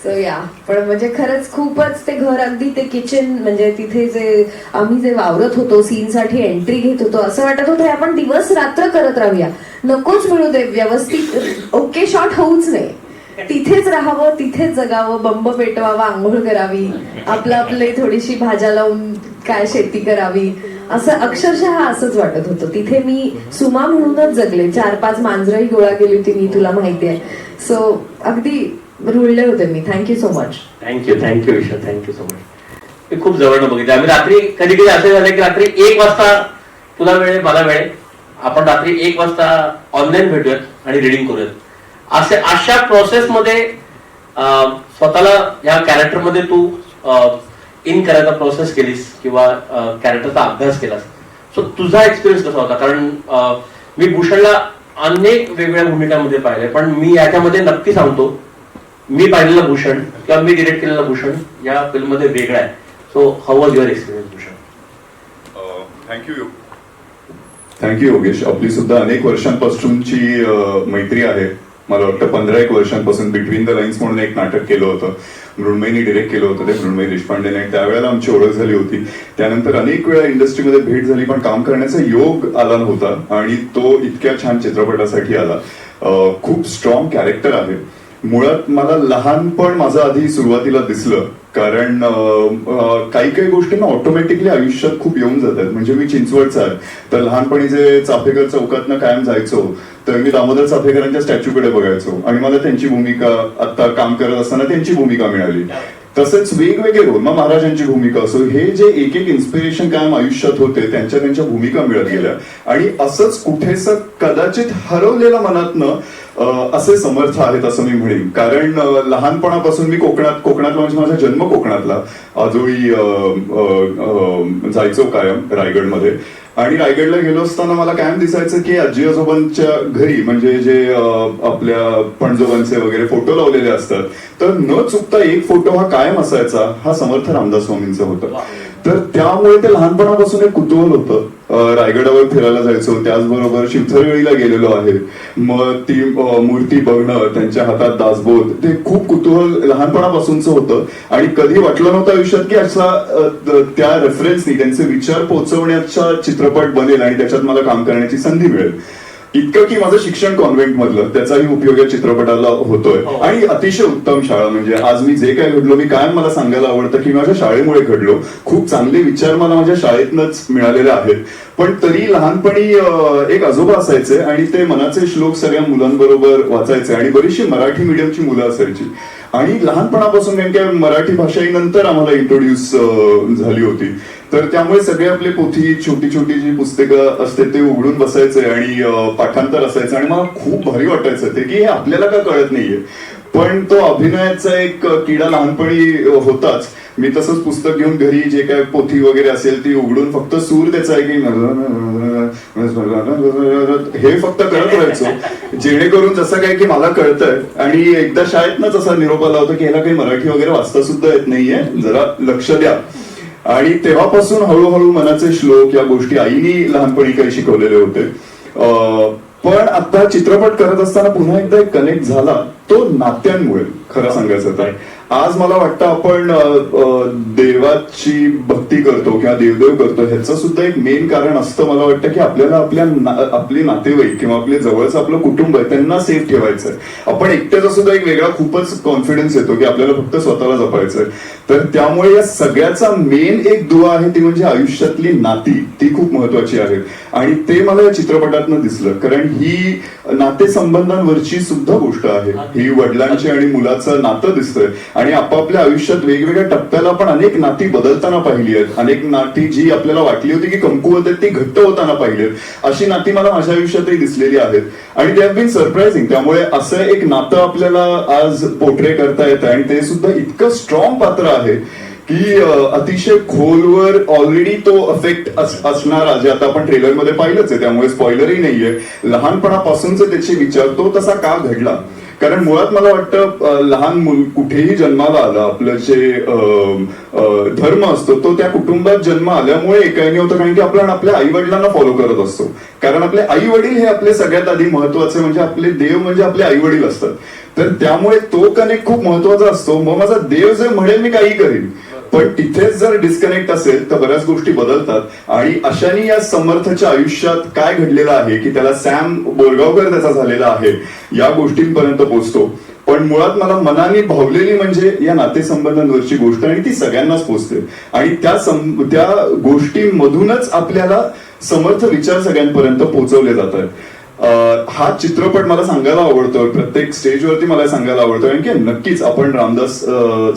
सो या, पण म्हणजे खरंच खूपच ते घर, अगदी ते किचन, म्हणजे तिथे जे आम्ही जे वावरत होतो, सीनसाठी एंट्री घेत होतो, असं वाटत होतं आपण दिवस रात्र करत राहूया, नकोच मिळू दे, व्यवस्थित ओके शॉट होऊच नाही, तिथेच राहावं, तिथेच जगावं, बंब पेटवावा, आंघोळ करावी, आपली थोडीशी भाज्या लावून काय शेती करावी, असं अक्षरशः असंच वाटत होतं. तिथे मी सुमा म्हणूनच जगले. 4-5 मांजरही गोळा केली होती मी, तुला माहिती आहे. सो अगदी रुळले होते मी. Thank you so much. Thank you Isha, thank you so much. मी खूप जवळनं बघितलं. आम्ही रात्री कधी कधी असं झालं की रात्री 1 वाजता तुला वेळ मला वेळ, आपण रात्री 1 वाजता ऑनलाईन भेटूयात आणि रिडिंग करूयात. अशा प्रोसेसमध्ये स्वतःला या कॅरेक्टरमध्ये तू इन करायचा प्रोसेस केलीस किंवा कॅरेक्टरचा अभ्यास केलास. सो तुझा एक्सपिरियन्स कसा होता? कारण मी भूषणला अनेक वेगवेगळ्या भूमिकांमध्ये पाहिले, पण मी याच्यामध्ये नक्की सांगतो, मी पाहिलेलं भूषण किंवा मी डिरेक्ट केलेलं भूषण या फिल्ममध्ये वेगळं आहे. So how was your experience Bhushan? Thank you Yogesh. आपली सुद्धा अनेक वर्षांपासूनची मैत्री आहे. मला वाटतं 15-1 वर्षांपासून बिटवीन द लाईन्स म्हणून एक नाटक केलं होतं, मृण्मयीने डिरेक्ट केलं होतं, ते मृण्मयी देशपांडेने, आणि त्यावेळेला आमची ओळख झाली होती. त्यानंतर अनेक वेळा इंडस्ट्रीमध्ये भेट झाली, पण काम करण्याचा योग आला नव्हता, आणि तो इतक्या छान चित्रपटासाठी आला. खूप स्ट्रॉंग कॅरेक्टर आहे. मुळात मला लहानपण माझं आधी सुरुवातीला दिसलं, कारण काही काही गोष्टींना ऑटोमॅटिकली आयुष्यात खूप येऊन जातात. म्हणजे मी चिंचवडचा आहे, तर लहानपणी जे चाफेकर चौकातनं कायम जायचो, तर मी दामोदर चाफेकरांच्या स्टॅच्यूकडे बघायचो, आणि मला त्यांची भूमिका, आता काम करत असताना त्यांची भूमिका मिळाली. तसेच वेगवेगळे रोल, मग महाराजांची भूमिका असो, हे जे एक एक इन्स्पिरेशन कायम आयुष्यात होते, त्यांच्या भूमिका मिळत गेल्या. आणि असंच कुठेसं कदाचित हरवलेल्या मनातनं असे समर्थ आहेत असं मी म्हणेन. कारण लहानपणापासून मी कोकणातला म्हणजे माझा जन्म कोकणातला, आजोळी जायचो कायम रायगडमध्ये. आणि रायगडला गेलो असताना मला कायम दिसायचं की आजी आजोबांच्या घरी म्हणजे जे आपल्या पणजोबांचे वगैरे फोटो लावलेले असतात, तर न चुकता एक फोटो हा कायम असायचा, हा समर्थ रामदास स्वामींचा होता. तर त्यामुळे ते लहानपणापासून एक कुतूहल होतं. रायगडावर फिरायला जायचो, त्याचबरोबर शिवथरवेळीला गेलेलो आहे, मग ती मूर्ती बघणं, त्यांच्या हातात दासबोध, ते खूप कुतूहल लहानपणापासूनच होतं. आणि कधी वाटलं नव्हतं आयुष्यात की असा त्या रेफरन्सनी त्यांचे विचार पोहोचवण्याचा चित्रपट बनेल आणि त्याच्यात मला काम करण्याची संधी मिळेल. इतकं की माझं शिक्षण कॉन्व्हेंट मधलं, त्याचाही उपयोग या चित्रपटाला होतोय. आणि अतिशय उत्तम शाळा, म्हणजे आज मी जे काय घडलो, मी कायम मला सांगायला आवडतं की माझ्या शाळेमुळे घडलो. खूप चांगले विचार मला माझ्या शाळेतनच मिळालेले आहेत. पण तरी लहानपणी एक आजोबा असायचे आणि ते मनाचे श्लोक सगळ्या मुलांबरोबर वाचायचे. आणि बरीचशी मराठी मीडियमची मुलं असायची. आणि लहानपणापासून नेमक्या मराठी भाषेनंतर आम्हाला इंट्रोड्यूस झाली होती. तर त्यामुळे सगळे आपले पोथी, छोटी छोटी जी पुस्तकं असते ते उघडून बसायचे आणि पाठांतर असायचं. आणि मला खूप भारी वाटायचं ते की हे आपल्याला का कळत नाहीये. पण तो अभिनयाचा एक किडा लहानपणी होताच. मी तसंच पुस्तक घेऊन घरी जे काय पोथी वगैरे असेल ती उघडून फक्त सूर त्याचा आहे की हे फक्त करत राहायचो, जेणेकरून जसं काय की मला कळतंय. आणि एकदा शाळेतनच असा निरोप आला होता की ह्याला काही मराठी वगैरे वाचता सुद्धा येत नाहीये, जरा लक्ष द्या. आणि तेव्हापासून हळूहळू मनाचे श्लोक या गोष्टी आईनी लहानपणी काही शिकवलेले होते. पण आता चित्रपट करत असताना पुन्हा एकदा एक कनेक्ट झाला, तो नात्यांमुळे. खरं सांगायचं तर आज मला वाटतं आपण देवाची भक्ती करतो किंवा देवदेव करतो, ह्याचं सुद्धा एक मेन कारण असतं मला वाटतं की आपल्याला आपले नातेवाईक किंवा आपले जवळचं आपलं कुटुंब आहे त्यांना सेफ ठेवायचंय. आपण एकट्याचा सुद्धा एक वेगळा खूपच कॉन्फिडन्स येतो की आपल्याला फक्त स्वतःला जपायचंय. तर त्यामुळे या सगळ्याचा मेन एक दुवा आहे ती म्हणजे आयुष्यातली नाती, ती खूप महत्वाची आहेत. आणि ते मला या चित्रपटातनं दिसलं, कारण ही नातेसंबंधांवरची सुद्धा गोष्ट आहे. ही वडिलांची आणि मुलाचं नातं दिसतंय. आणि आपापल्या आयुष्यात वेगवेगळ्या टप्प्याला आपण अनेक नाती बदलताना पाहिली आहेत. अनेक नाती जी आपल्याला वाटली होती की कमकुवत आहेत ती घट्ट होताना पाहिली आहेत. अशी नाती मला माझ्या आयुष्यातही दिसलेली आहेत. आणि दे हॅव बीन सरप्राइझिंग. त्यामुळे असं एक नातं आपल्याला आज पोर्ट्रे करता येतं आणि ते सुद्धा इतकं स्ट्रॉंग पात्र आहे की अतिशय खोलवर ऑलरेडी तो अफेक्ट असणारा, जे आता आपण ट्रेलरमध्ये पाहिलंच आहे त्यामुळे स्पॉइलरही नाहीये, लहानपणापासूनचे त्याचे विचार, तो तसा का घडला. कारण मुळात मला वाटतं लहान मूल कुठेही जन्माला आलं, आपलं जे धर्म असतो तो त्या कुटुंबात जन्म आल्यामुळे एकाने होतं, कारण की आपण आपल्या आई वडिलांना फॉलो करत असतो. कारण आपले आई वडील हे आपले सगळ्यात आधी महत्वाचे, म्हणजे आपले देव म्हणजे आपले आई वडील असतात. तर त्यामुळे तो कनेक्ट खूप महत्वाचा असतो. मग माझा देव जे म्हणेल मी काही करीन, पण तिथेच जर डिस्कनेक्ट असेल तर बऱ्याच गोष्टी बदलतात. आणि अशाने या समर्थच्या आयुष्यात काय घडलेलं आहे की त्याला सॅम बोरगावकर त्याचा झालेला आहे या गोष्टींपर्यंत पोहोचतो. पण मुळात मला मनाने भावलेली म्हणजे या नातेसंबंधांवरची गोष्ट, आणि ती सगळ्यांनाच पोहोचते. आणि त्या गोष्टींमधूनच आपल्याला समर्थ विचार सगळ्यांपर्यंत पोहोचवले जातात. हा चित्रपट मला सांगायला आवडतो, प्रत्येक स्टेजवरती मला सांगायला आवडतो, कारण की नक्कीच आपण रामदास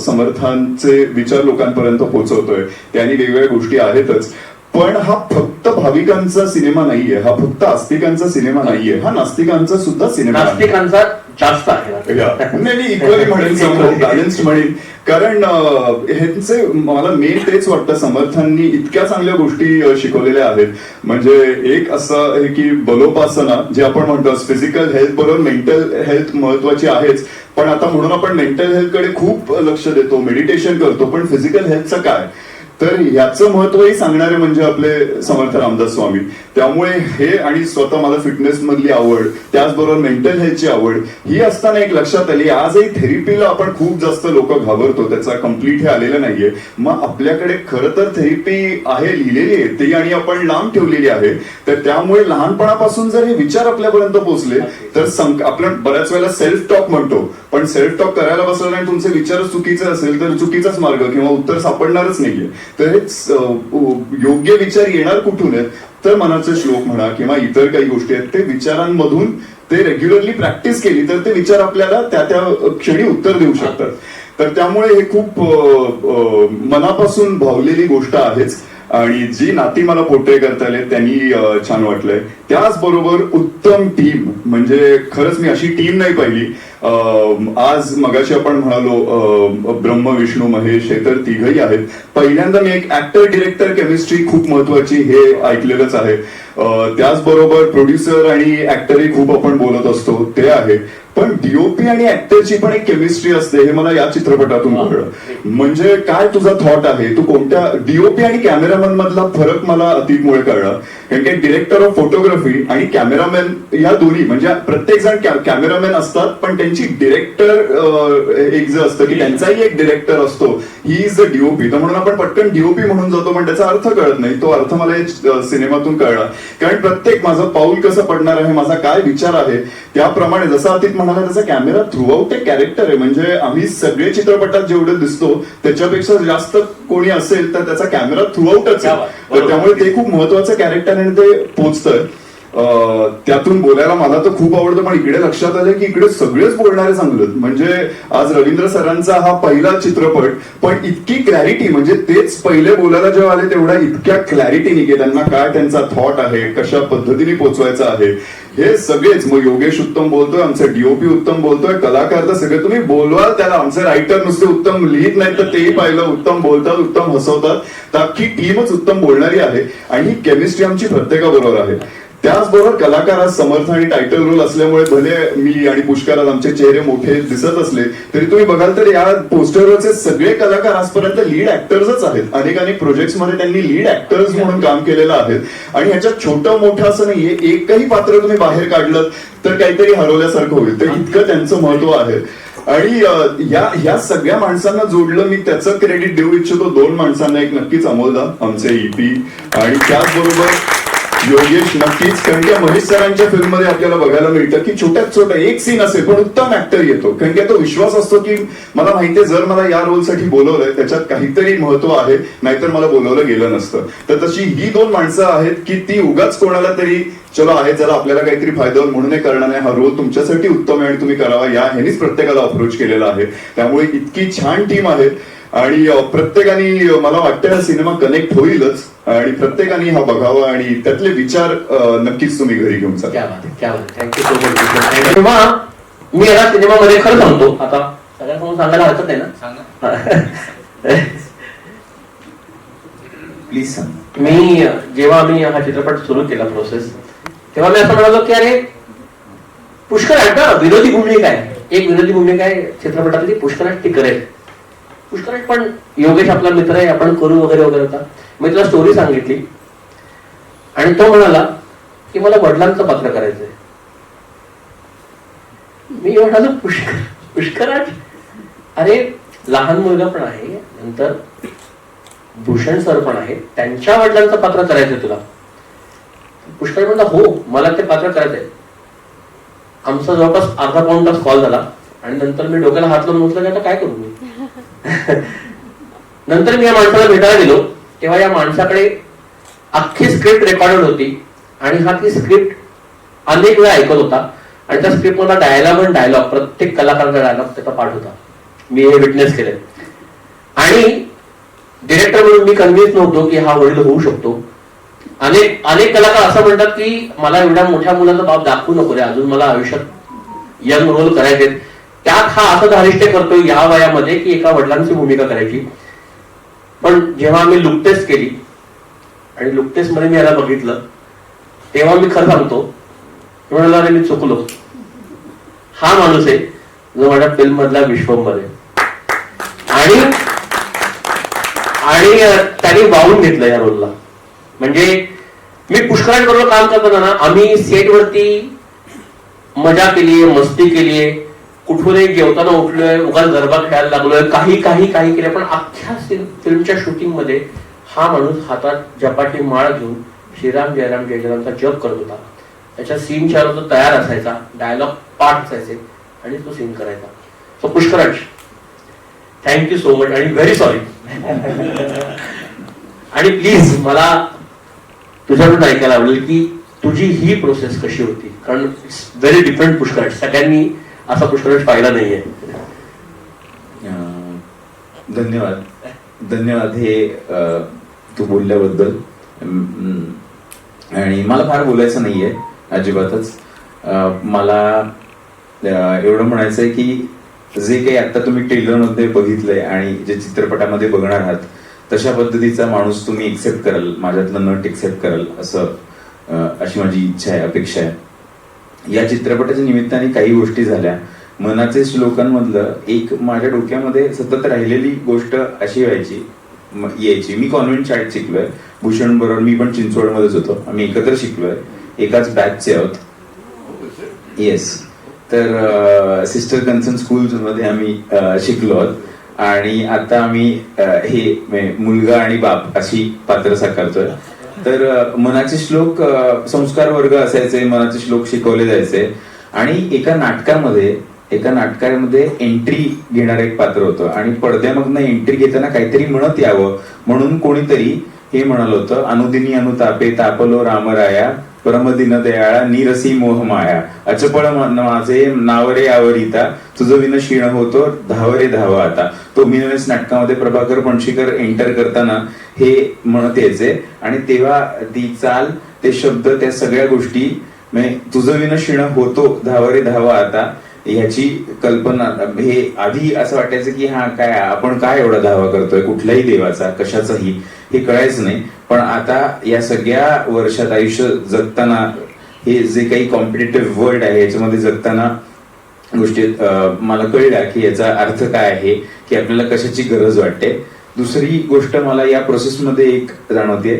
समर्थांचे विचार लोकांपर्यंत पोहोचवतोय, त्यांनी वेगवेगळ्या गोष्टी आहेतच. पण हा फक्त भाविकांचा सिनेमा नाहीये, हा फक्त आस्तिकांचा सिनेमा नाहीये, हा नास्तिकांचा सुद्धा सिनेमा आहे. नास्तिकांचा जास्त आहे. मी इक्वली म्हणेन, बॅलन्स्ड म्हणेन. कारण ह्यांचे मला मेन तेच वाटतं, समर्थांनी इतक्या चांगल्या गोष्टी शिकवलेल्या आहेत. म्हणजे एक असं आहे की बलोपासना, जे आपण म्हणतो फिजिकल हेल्थ बरोबर मेंटल हेल्थ महत्वाची आहेच, पण आता म्हणून आपण मेंटल हेल्थकडे खूप लक्ष देतो, मेडिटेशन करतो, पण फिजिकल हेल्थचं काय, तर याचं महत्वही सांगणारे म्हणजे आपले समर्थ रामदास स्वामी. त्यामुळे हे, आणि स्वतः मला फिटनेस मधली आवड, त्याचबरोबर मेंटल हेल्थची आवड ही असताना एक लक्षात आली, आजही थेरपीला आपण खूप जास्त लोक घाबरतो, त्याचा कम्प्लीट हे आलेलं नाहीये. मग आपल्याकडे खरं तर थेरपी आहे, लिहिलेली आहे ती, आणि आपण लांब ठेवलेली आहे. तर त्यामुळे लहानपणापासून जर हे विचार आपल्यापर्यंत पोहोचले तर आपण बऱ्याच वेळेला सेल्फ टॉक म्हणतो, पण सेल्फ टॉक करायला बसलं आणि तुमचे विचार चुकीचे असेल तर चुकीचाच मार्ग किंवा उत्तर सापडणारच नाहीये. तर हेच योग्य विचार येणार कुठून आहेत, तर मनाचे श्लोक म्हणा किंवा इतर काही गोष्टी आहेत, ते विचारांमधून ते रेग्युलरली प्रॅक्टिस केली तर ते विचार आपल्याला त्या त्या क्षणी उत्तर देऊ शकतात. तर त्यामुळे हे खूप मनापासून भावलेली गोष्ट आहेच. आणि जी नाती मला पोर्ट्रे करता आले त्यांनी छान वाटलंय. त्याचबरोबर उत्तम टीम, म्हणजे खरंच मी अशी टीम नाही पाहिली. आज मगाशी आपण म्हणालो ब्रह्म विष्णू महेश हे तर तिघही आहेत. पहिल्यांदा मी एक ऍक्टर डिरेक्टर केमिस्ट्री खूप महत्वाची हे ऐकलेलंच आहे. त्याचबरोबर प्रोड्युसर आणि ऍक्टरही खूप आपण बोलत असतो ते आहे, पण डीओपी आणि ऍक्टरची पण एक केमिस्ट्री असते हे मला या चित्रपटातून कळलं. म्हणजे काय तुझा थॉट आहे, तू कोणत्या डीओपी आणि कॅमेरामॅन मधला फरक मला अतिकमुळे कळला. कारण की डिरेक्टर ऑफ फोटोग्राफी आणि कॅमेरामॅन या दोन्ही, म्हणजे प्रत्येक जण कॅमेरामॅन असतात पण त्यांची डिरेक्टर एक जे असतं की त्यांचाही एक डिरेक्टर असतो, ही इज द डीओपी. तर म्हणून आपण पटकन डीओपी म्हणून जातो पण त्याचा अर्थ कळत नाही. तो अर्थ मला या सिनेमातून कळला. कारण प्रत्येक माझं पाऊल कसं पडणार आहे, माझा काय विचार आहे, त्याप्रमाणे जसं अतिक म्हणाला त्याचा कॅमेरा थ्रूआउट एक कॅरेक्टर आहे. म्हणजे आम्ही सगळे चित्रपटात जेवढे दिसतो त्याच्यापेक्षा जास्त कोणी असेल तर त्याचा कॅमेरा थ्रूआउटच आहे. तर त्यामुळे ते खूप महत्वाचं कॅरेक्टर आणि ते पोचतंय. त्यातून बोलायला मला तर खूप आवडतं, पण इकडे लक्षात आलं की इकडे सगळेच बोलणारे चांगलं. म्हणजे आज रवींद्र सरांचा हा पहिला चित्रपट, पण इतकी क्लॅरिटी, म्हणजे तेच पहिले बोलायला जेव्हा आले तेवढ्या इतक्या क्लॅरिटीने की त्यांना काय त्यांचा थॉट आहे, कशा पद्धतीने पोचवायचा आहे, हे सगळेच. मग योगेश उत्तम बोलतोय, आमचा डीओपी उत्तम बोलतोय, कलाकार तर सगळे तुम्ही बोलवाल त्याला. आमचे रायटर नुसते उत्तम लिहित नाही तर तेही पाहिलं, उत्तम बोलतात, उत्तम हसवतात. तर अख्खी टीमच उत्तम बोलणारी आहे आणि ही केमिस्ट्री आमची प्रत्येकाबरोबर आहे. त्याचबरोबर कलाकार आज समर्थ आणि टायटल रोल असल्यामुळे भले मी आणि पुष्कर आज आमचे चेहरे मोठे दिसत असले तरी तुम्ही बघाल तर या पोस्टरवरचे सगळे कलाकार आजपर्यंत लीड ऍक्टर्सच आहेत. अनेक प्रोजेक्ट्स मध्ये त्यांनी लीड ऍक्टर्स म्हणून काम केलेलं आहे. आणि ह्याच्यात छोटं मोठं असं नाहीये, एकही पात्र तुम्ही बाहेर काढलं तर काहीतरी हरवल्यासारखं होईल. तर इतकं त्यांचं महत्व आहे. आणि ह्या सगळ्या माणसांना जोडलं मी, त्याचं क्रेडिट देऊ इच्छितो 2 माणसांना. एक नक्कीच अमोलदा आमचे ईपी, आणि त्याचबरोबर योगेश नक्कीच. कारण की महेश सरांच्या फिल्ममध्ये आपल्याला बघायला मिळतं की छोट्यात छोटा एक सीन असेल पण उत्तम ऍक्टर येतो. कारण की तो विश्वास असतो की मला माहितीये जर मला या रोलसाठी बोलवलंय त्याच्यात काहीतरी महत्व आहे, नाहीतर मला बोलवलं गेलं नसतं. तर तशी ही 2 माणसं आहेत की ती उगाच कोणाला तरी चलो आहे जरा आपल्याला काहीतरी फायदा होईल म्हणून हे करणार नाही. हा रोल तुमच्यासाठी उत्तम आहे आणि तुम्ही करावा, या ह्यानीच प्रत्येकाला अप्रोच केलेला आहे. त्यामुळे इतकी छान टीम आहे आणि प्रत्येकाने, मला वाटतं हा सिनेमा कनेक्ट होईलच आणि प्रत्येकाने हा बघावा आणि त्यातले विचार नक्कीच तुम्ही घरी घेऊन जा. Thank you so much. तेव्हा मी या सिनेमामध्ये खरं सांगतो, आता सगळ्यांसमोर सांगायला हरकत नाही ना, प्लीज सांग. मी जेव्हा आम्ही हा चित्रपट सुरू केला प्रोसेस, तेव्हा मी असं म्हणालो की अरे पुष्कर आहेत ना, विनोदी भूमिका आहे, एक विनोदी भूमिका आहे चित्रपटातली, पुष्कर ती करेल. पुष्कर पण योगेश आपला मित्र आहे, आपण करू वगैरे वगैरे होता. मी तुला स्टोरी सांगितली आणि तो म्हणाला की मला वडिलांचं पात्र करायचंय. मी म्हणालो पुष्कराज, अरे लहान मुलगा पण आहे, नंतर भूषण सर पण आहे, त्यांच्या वडिलांचं पात्र करायचंय तुला. पुष्कर म्हणता हो मला ते पात्र करायचंय. आमचा जवळपास अर्धा पाऊण तास कॉल झाला आणि नंतर मी डोक्याला हात लावून म्हटलं की आता काय करू मी. नंतर मी या माणसाला भेटायला गेलो तेव्हा या माणसाकडे अख्खी स्क्रिप्ट रेकॉर्डेड होती आणि हा ती स्क्रिप्ट अनेक वेळा ऐकत होता आणि त्या स्क्रिप्ट मध्ये डायलॉग प्रत्येक कलाकाराचा डायलॉग त्याचा पाठ होता. मी हे विटनेस केले आणि डिरेक्टर म्हणून मी कन्व्हिन्स नव्हतो की हा वडील होऊ शकतो. अनेक कलाकार असं म्हणतात की मला एवढ्या मोठ्या मुलाचा बाप दाखवू नको रे, अजून मला आयुष्यात यंग रोल करायचे. त्यात हा असं धारिष्ट्य करतोय या वयामध्ये की एका वडिलांची भूमिका करायची. पण जेव्हा आम्ही लुक टेस्ट केली आणि लुक टेस्ट मध्ये मी याला बघितलं तेव्हा मी खरं सांगतो म्हणाला अरे मी चुकलो, हा माणूस आहे जो माझ्या फिल्म मधला विश्वंभर आहे. आणि त्यांनी वाहून घेतलं या रोलला. म्हणजे मी पुष्करांबरोबर काम करताना ना, आम्ही सेटवरती मजा केलीये, मस्ती केलीये, कुठूनही जेवताना उठलोय, उगाच गरबा खेळायला लागलोय, काही केलं. पण अख्ख्या फिल्मच्या शूटिंग मध्ये हा माणूस हातात जपाटी माळ घेऊन श्रीराम जयराम जय जयरामचा जप करत होता. त्याच्या सीनच्या तो तयार असायचा, डायलॉग पाठ असायचे आणि तो सीन करायचा. So Pushkaraj thank you so much आणि व्हेरी सॉरी. आणि प्लीज मला तुझ्याकडून ऐकायला आवडेल की तुझी ही प्रोसेस कशी होती, कारण इट्स व्हेरी डिफरंट पुष्कराज. सगळ्यांनी असा पुष्कराज पाहिला नाहीये. धन्यवाद. हे तू बोलल्याबद्दल. आणि मला फार बोलायचं नाहीये अजिबातच. मला एवढं म्हणायचं आहे की जे काही आता तुम्ही ट्रेलरमध्ये बघितलंय आणि जे चित्रपटामध्ये बघणार आहात तशा पद्धतीचा माणूस तुम्ही एक्सेप्ट कराल, माझ्यातलं नट एक्सेप्ट कराल अशी माझी इच्छा आहे, अपेक्षा आहे. या चित्रपटाच्या निमित्ताने काही गोष्टी झाल्या. मनाचे श्लोकांमधलं एक माझ्या डोक्यामध्ये सतत राहिलेली गोष्ट अशी यायची. मी कॉन्व्हेंट शाळेत शिकलोय, भूषण बरोबर मी पण चिंचवडमध्येच होतो, आम्ही एकत्र शिकलोय, एकाच बॅचचे आहोत. येस. तर सिस्टर कन्सर्न स्कूल मध्ये आम्ही शिकलो आहोत. आणि आता आम्ही हे मुलगा आणि बाप अशी पात्र साकारतोय. तर मनाचे श्लोक संस्कार वर्ग असायचे, मनाचे श्लोक शिकवले जायचे. आणि एका नाटकामध्ये एंट्री घेणार एक पात्र होतं आणि पडद्यामधनं एंट्री घेताना काहीतरी म्हणत यावं म्हणून कोणीतरी हे म्हणाल होतं, अनुदिनी अनुतापे तापलो रामराया परमदिन दयाळा निरसी मोहमाया अचपळ माझे नावरे आवरिता तुझं विन क्षीण होतो धावरे धावा आता. तो मिनवेस नाटकामध्ये प्रभाकर पणशीकर एंटर करताना हे म्हणत यायचे. आणि तेव्हा ती चाल, ते शब्द, त्या सगळ्या गोष्टी, तुझं विन क्षीण होतो धावरे धावा आता, ह्याची कल्पना हे आधी असं वाटायचं की आपण काय एवढा धावा करतोय कुठल्याही देवाचा, कशाचाही, हे कळायचं नाही. पण आता या सगळ्या वर्षात आयुष्य जगताना हे जे काही कॉम्पिटेटिव्ह वर्ल्ड आहे याच्यामध्ये जगताना गोष्टी मला कळल्या की याचा अर्थ काय आहे, की आपल्याला कशाची गरज वाटते. दुसरी गोष्ट मला या प्रोसेसमध्ये एक जाणवते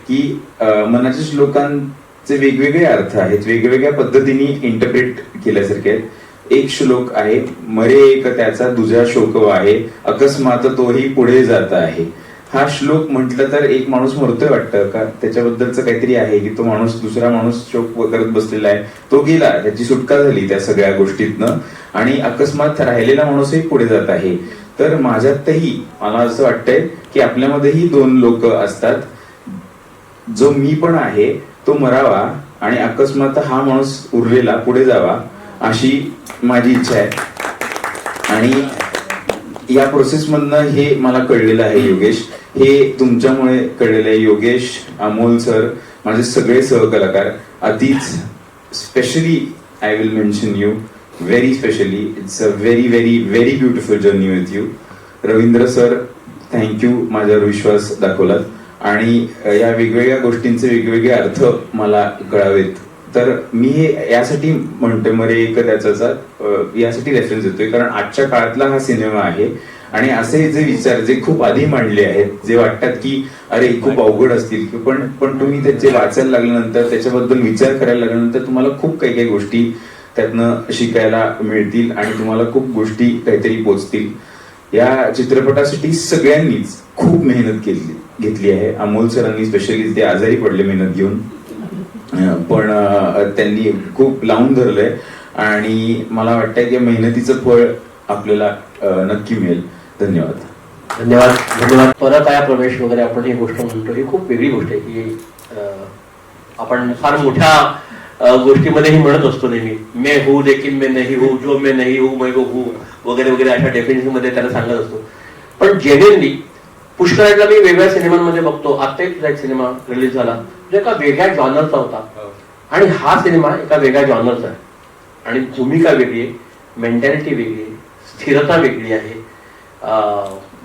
की मनाच्या श्लोकांचे वेगवेगळे अर्थ आहेत, वेगवेगळ्या पद्धतीने इंटरप्रेट केल्यासारखे आहेत. एक श्लोक आहे, मरे एक त्याचा दुजा शोक आहे अकस्मात तोही पुढे जात आहे. हा श्लोक म्हटलं तर एक माणूस मरतोय वाटतं का, त्याच्याबद्दलच काहीतरी आहे की तो माणूस, दुसरा माणूस शोक करत बसलेला आहे, तो गेला, त्याची सुटका झाली त्या सगळ्या गोष्टीतनं आणि अकस्मात राहिलेला माणूसही पुढे जात आहे. तर माझ्यातही मला असं वाटतंय की आपल्यामध्येही दोन लोक असतात, जो मी पण आहे तो मरावा आणि अकस्मात हा माणूस उरलेला पुढे जावा अशी माझी इच्छा आहे. आणि या प्रोसेस मधनं हे मला कळलेलं आहे योगेश, हे तुमच्यामुळे कळलेलं आहे. योगेश, अमोल सर, माझे सगळे सहकलाकार, अतिच specially I will mention you very specially. It's a very very very beautiful journey with you. Ravindra sir, thank you, माझ्यावर विश्वास दाखवलात. आणि या वेगवेगळ्या गोष्टींचे वेगवेगळे अर्थ मला कळावेत. तर मी हे यासाठी म्हणतोय, मरे एक त्याचा यासाठी रेफरन्स देतोय कारण आजच्या काळातला हा सिनेमा आहे. आणि असे जे विचार जे खूप आधी मांडले आहेत, जे वाटतात की अरे खूप अवघड असतील, पण तुम्ही त्याचे वाचायला लागल्यानंतर, त्याच्याबद्दल विचार करायला लागल्यानंतर तुम्हाला खूप काही काही गोष्टी त्यातनं शिकायला मिळतील आणि तुम्हाला खूप गोष्टी काहीतरी पोचतील. या चित्रपटासाठी सगळ्यांनीच खूप मेहनत घेतली आहे. अमोल सरांनी स्पेशली, ते आजारी पडले मेहनत घेऊन, पण त्यांनी खूप लावून धरलंय आणि मला वाटतंय की मेहनतीचं फळ आपल्याला नक्की मिळेल. धन्यवाद. धन्यवाद. धन्यवाद. परकाया प्रवेश वगैरे आपण ही गोष्ट म्हणतो, ही खूप वेगळी गोष्ट आहे की आपण फार मोठ्या गोष्टीमध्येही म्हणत असतो नेहमी, मैं हूं लेकिन मैं नहीं हूं, जो मैं नहीं हूं मैं वो हूं वगैरे वगैरे अशा डेफिनेशन मध्ये त्याला सांगत असतो. पण जेन्युइनली पुष्कळला मी वेगळ्या सिनेमांमध्ये बघतो. आता एक सिनेमा रिलीज झाला जो एका वेगळ्या जॉनरचा होता आणि हा सिनेमा एका वेगळ्या जॉनरचा आहे. आणि भूमिका वेगळी आहे, मेंटॅलिटी वेगळी आहे, स्थिरता वेगळी आहे,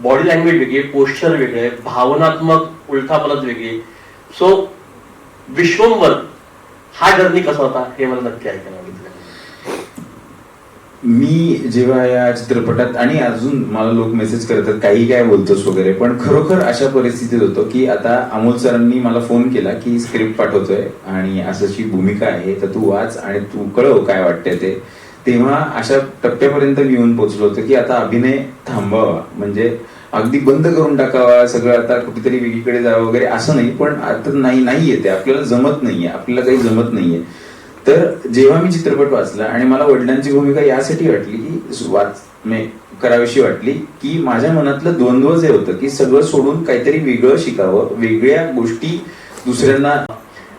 बॉडी लँग्वेज वेगळी आहे, पोश्चर वेगळे आहे, भावनात्मक उलथापलत वेगळी आहे. सो विश्वंभर हा जर्नी कसा होता हे मला नक्की ऐकायला आवडेल. मी जेव्हा या चित्रपटात, आणि अजून मला लोक मेसेज करतात काही काय बोलतोस वगैरे, पण खरोखर अशा परिस्थितीत होतो की आता अमोल सरांनी मला फोन केला की स्क्रिप्ट पाठवतोय आणि अशी भूमिका आहे तर तू वाच आणि तू कळव काय वाटतंय ते. तेव्हा अशा टप्प्यापर्यंत मी येऊन पोहोचलो होतो की आता अभिनय थांबवावा, म्हणजे अगदी बंद करून टाकावा, सगळं आता कुठेतरी वेगळीकडे जावं वगैरे असं नाही. पण आता नाही येते, आपल्याला जमत नाहीये, आपल्याला काही जमत नाहीये. तर जेव्हा मी चित्रपट वाचला आणि मला वडिलांची भूमिका यासाठी वाटली की करावीशी वाटली की माझ्या मनातलं द्वंद्व जे होतं की सगळं सोडून काहीतरी वेगळं शिकावं, वेगळ्या गोष्टी दुसऱ्यांना.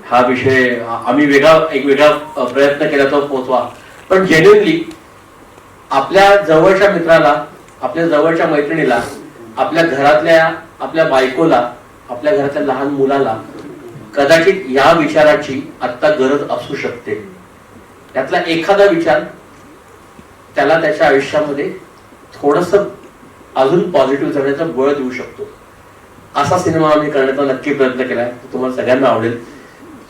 हा विषय आम्ही एक वेगळा प्रयत्न केला तो पोहोचवा. पण जेन्युइनली आपल्या जवळच्या मित्राला, आपल्या जवळच्या मैत्रिणीला, आपल्या घरातल्या आपल्या बायकोला, आपल्या घरातल्या लहान मुलाला कदाचित या विचाराची आत्ता गरज असू शकते. त्यातला एखादा विचार त्याला त्याच्या आयुष्यामध्ये थोडस अजून पॉझिटिव्ह करण्याचं बळ देऊ शकतो. असा सिनेमा आम्ही करण्याचा नक्की प्रयत्न केलाय. तुम्हाला सगळ्यांना आवडेल.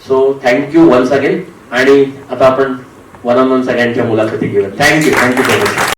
So thank you once again. आणि आता आपण वन ऑन वन सगळ्यांच्या मुलाखती घेऊया. Thank you so much.